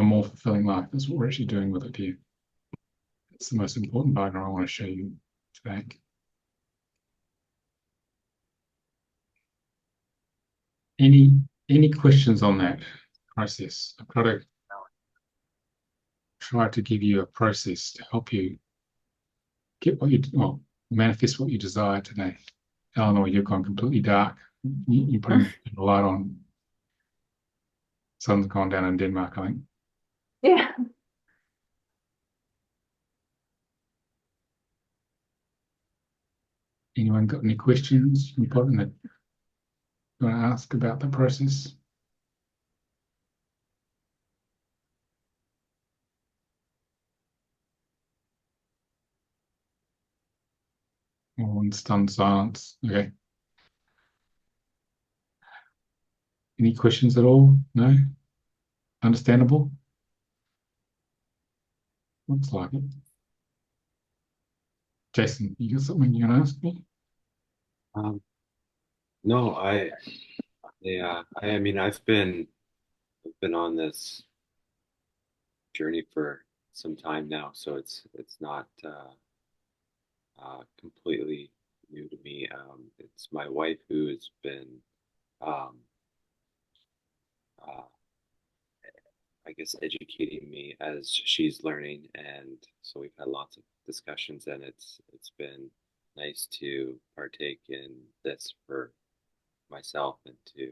more fulfilling life. That's what we're actually doing with it here. It's the most important diagram I want to show you today. Any questions on that process? I've got to try to give you a process to help you get manifest what you desire today. Eleanor, you've gone completely dark. You're putting the light on. Sun's gone down in Denmark, I think. Yeah. Anyone got any questions you want to ask about the process? Or in stunned silence? Okay. Any questions at all? No? Understandable? Looks like it. Jason, you got something you're gonna ask me? Um, no, I mean, I've been on this journey for some time now, so it's not completely new to me. It's my wife who has been, um, uh, I guess, educating me as she's learning, and so we've had lots of discussions, and it's been nice to partake in this for myself and to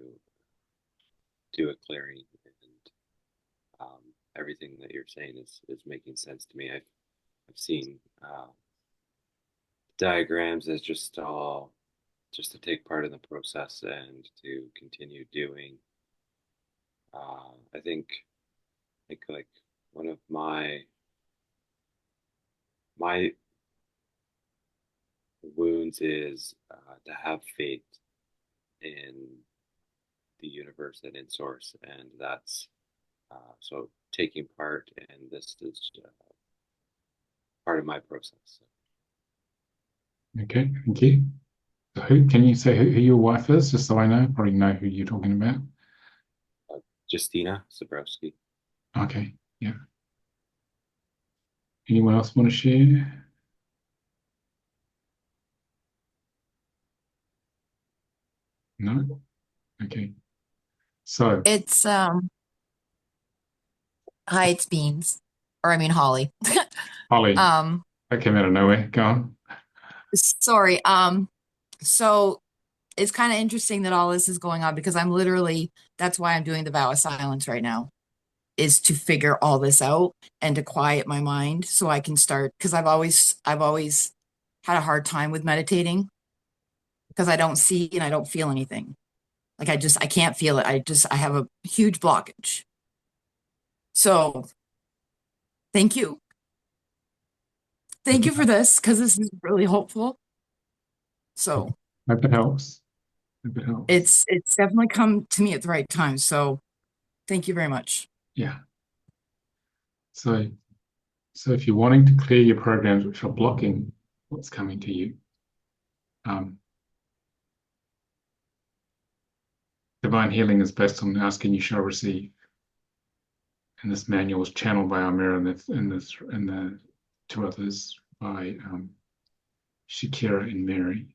do a clearing. And everything that you're saying is making sense to me. I've seen diagrams as just to take part in the process and to continue doing. I think like one of my wounds is to have faith in the universe and in source, and that's so taking part in this is part of my process. Okay, thank you. So who can you say who your wife is, just so I know? Probably know who you're talking about. Justina Zabrowski. Okay, yeah. Anyone else want to share? No? Okay. So, It's hi, it's Beans. Or I mean Holly. Holly, Um, that came out of nowhere. Go on. sorry. So it's kind of interesting that all this is going on because I'm literally that's why I'm doing the vow of silence right now, is to figure all this out and to quiet my mind so I can start because I've always had a hard time with meditating because I don't see and I don't feel anything. Like I can't feel it. I have a huge blockage. So thank you. Thank you for this because this is really hopeful. So Hope it helps. Hope it helps. it's definitely come to me at the right time. So thank you very much. Yeah. So if you're wanting to clear your programs which are blocking what's coming to you, divine healing is based on asking you shall receive. And this manual is channeled by Almira and the two others by Shakira and Mary.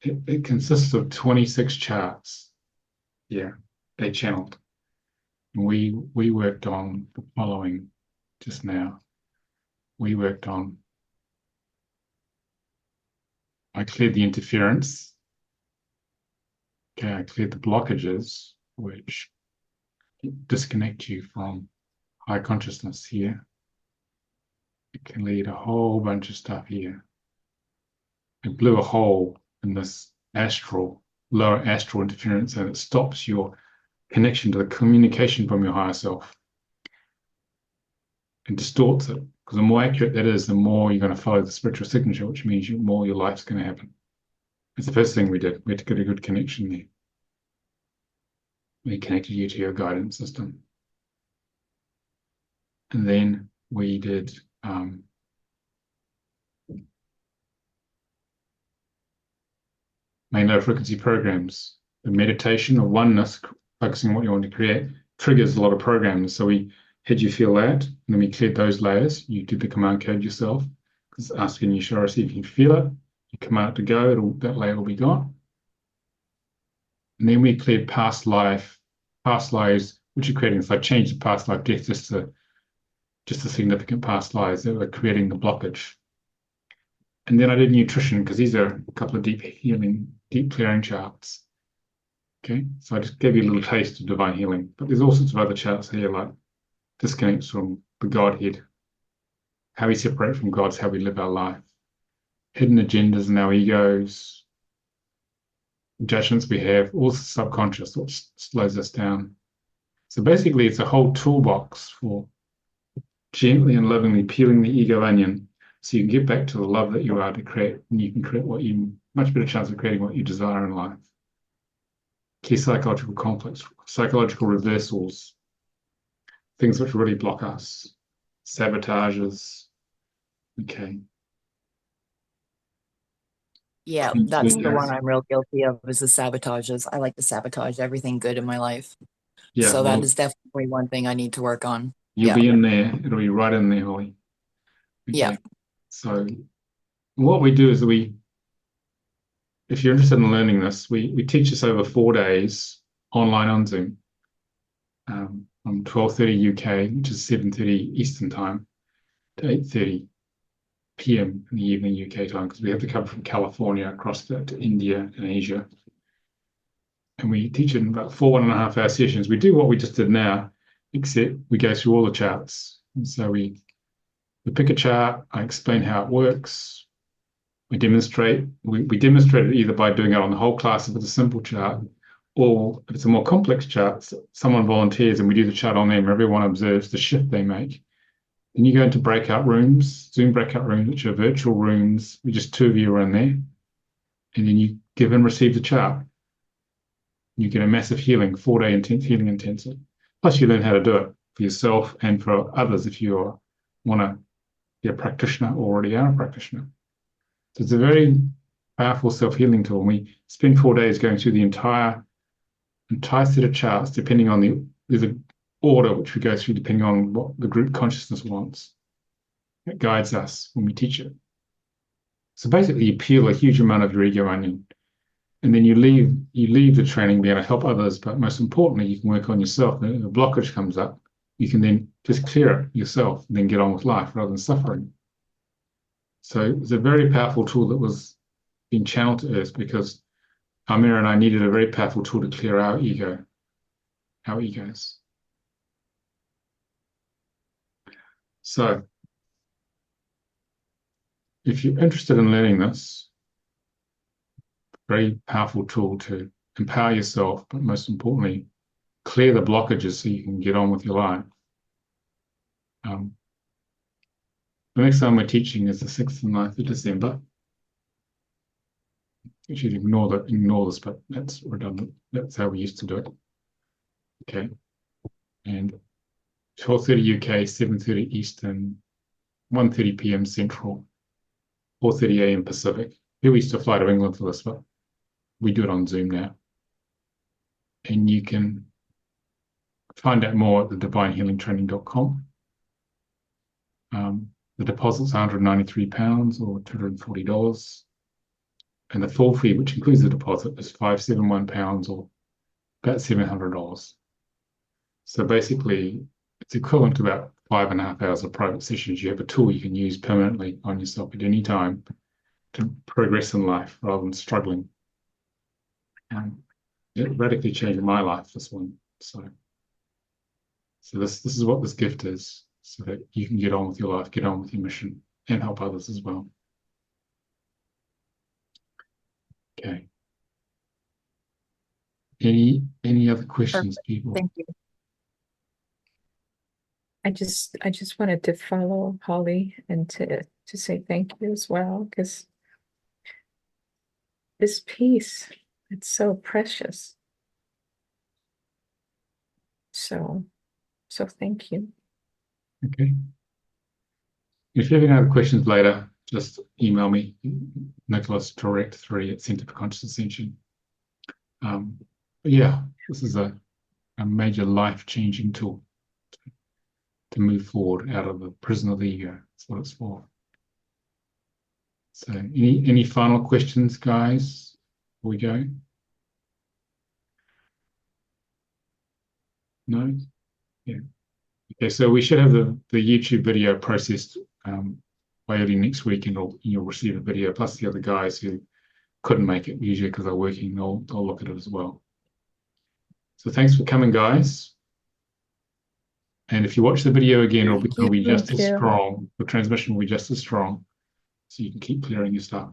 It consists of 26 charts. Yeah, they channeled. We worked on the following just now. We worked on, I cleared the interference. Okay, I cleared the blockages, which disconnect you from high consciousness here. It can lead a whole bunch of stuff here. It blew a hole in this lower astral interference, and it stops your connection to the communication from your higher self. It distorts it, because the more accurate that is, the more you're going to follow the spiritual signature, which means the more your life's going to happen. It's the first thing we did. We had to get a good connection there. We connected you to your guidance system. And then we did main low frequency programs. The meditation of oneness, focusing on what you want to create, triggers a lot of programs. So we had you feel that, and then we cleared those layers. You did the command code yourself, because asking you shall receive, if you feel it, you command it to go, that layer will be gone. And then we cleared past lives, which are creating. So I changed the past life death just to significant past lives that were creating the blockage. And then I did nutrition, because these are a couple of deep healing, deep clearing charts. Okay, so I just gave you a little taste of divine healing, but there's all sorts of other charts here, like disconnects from the Godhead, how we separate from God's, how we live our life, hidden agendas and our egos, judgments we have, all subconscious, what slows us down. So basically, it's a whole toolbox for gently and lovingly peeling the ego onion so you can get back to the love that you are to create, and you can create much better chance of creating what you desire in life. Key psychological conflicts, psychological reversals, things which really block us. sabotages. Okay. Yeah, Thank that's you, the one guys. I'm real guilty of is the sabotages. I like to sabotage everything good in my life. Yeah, So that well, is definitely one thing I need to work on. you'll Yeah. be in there. It'll be right in there, Holly. Yeah. Okay. So what we do is if you're interested in learning this, we teach this over 4 days online on Zoom from 12:30 UK, which is 7:30 Eastern time, to 8:30 p.m. in the evening UK time, because we have to cover from California across to India and Asia. And we teach it in about 1.5 hour sessions. We do what we just did now, except we go through all the charts. And so we pick a chart, I explain how it works, we demonstrate. We demonstrate it either by doing it on the whole class if it's a simple chart, or if it's a more complex chart, someone volunteers and we do the chart on them. Everyone observes the shift they make. Then you go into breakout rooms, Zoom breakout rooms, which are virtual rooms. We just 2 of you are in there. And then you give and receive the chart. You get a massive healing, 4-day intense healing intensive. Plus, you learn how to do it for yourself and for others if you want to be a practitioner or already are a practitioner. So it's a very powerful self-healing tool. And we spend 4 days going through the entire set of charts, depending on there's an order which we go through depending on what the group consciousness wants. It guides us when we teach it. So basically, you peel a huge amount of your ego onion, and then you leave the training being able to help others. But most importantly, you can work on yourself. If a blockage comes up, you can then just clear it yourself and then get on with life rather than suffering. So it's a very powerful tool that was being channeled to Earth because Amira and I needed a very powerful tool to clear our egos. So if you're interested in learning this, very powerful tool to empower yourself, but most importantly, clear the blockages so you can get on with your life. The next time we're teaching is the 6th and 9th of December. You should ignore this, but that's redundant. That's how we used to do it. Okay. And 12:30 UK, 7:30 Eastern, 1:30 p.m. Central, 4:30 a.m. Pacific. Here we used to fly to England for this, but we do it on Zoom now. And you can find out more at the divinehealingtraining.com. The deposit's £193 or $240. And the full fee, which includes the deposit, is £571 or about $700. So basically, it's equivalent to about 5.5 hours of private sessions. You have a tool you can use permanently on yourself at any time to progress in life rather than struggling. It radically changed my life, this one. So this is what this gift is, so that you can get on with your life, get on with your mission, and help others as well. Okay. Any other questions, people? Thank you. I just wanted to follow Holly and to say thank you as well, because this piece, it's so precious. So thank you. Okay. If you have any other questions later, just email me, Nicolas Direct3 at Center for Conscious Ascension. But yeah, this is a major life-changing tool to move forward out of the prison of the ego. That's what it's for. So any final questions, guys, before we go? No? Yeah. Okay, so we should have the YouTube video processed by early next week, and you'll receive a video, plus the other guys who couldn't make it, usually because they're working, they'll look at it as well. So thanks for coming, guys. And if you watch the video again, it'll be just as strong. The transmission will be just as strong. So you can keep clearing your stuff.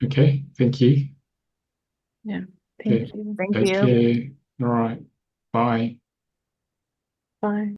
Okay, thank you. Yeah, thank you. Thank Take you. care. All right. Bye. Bye.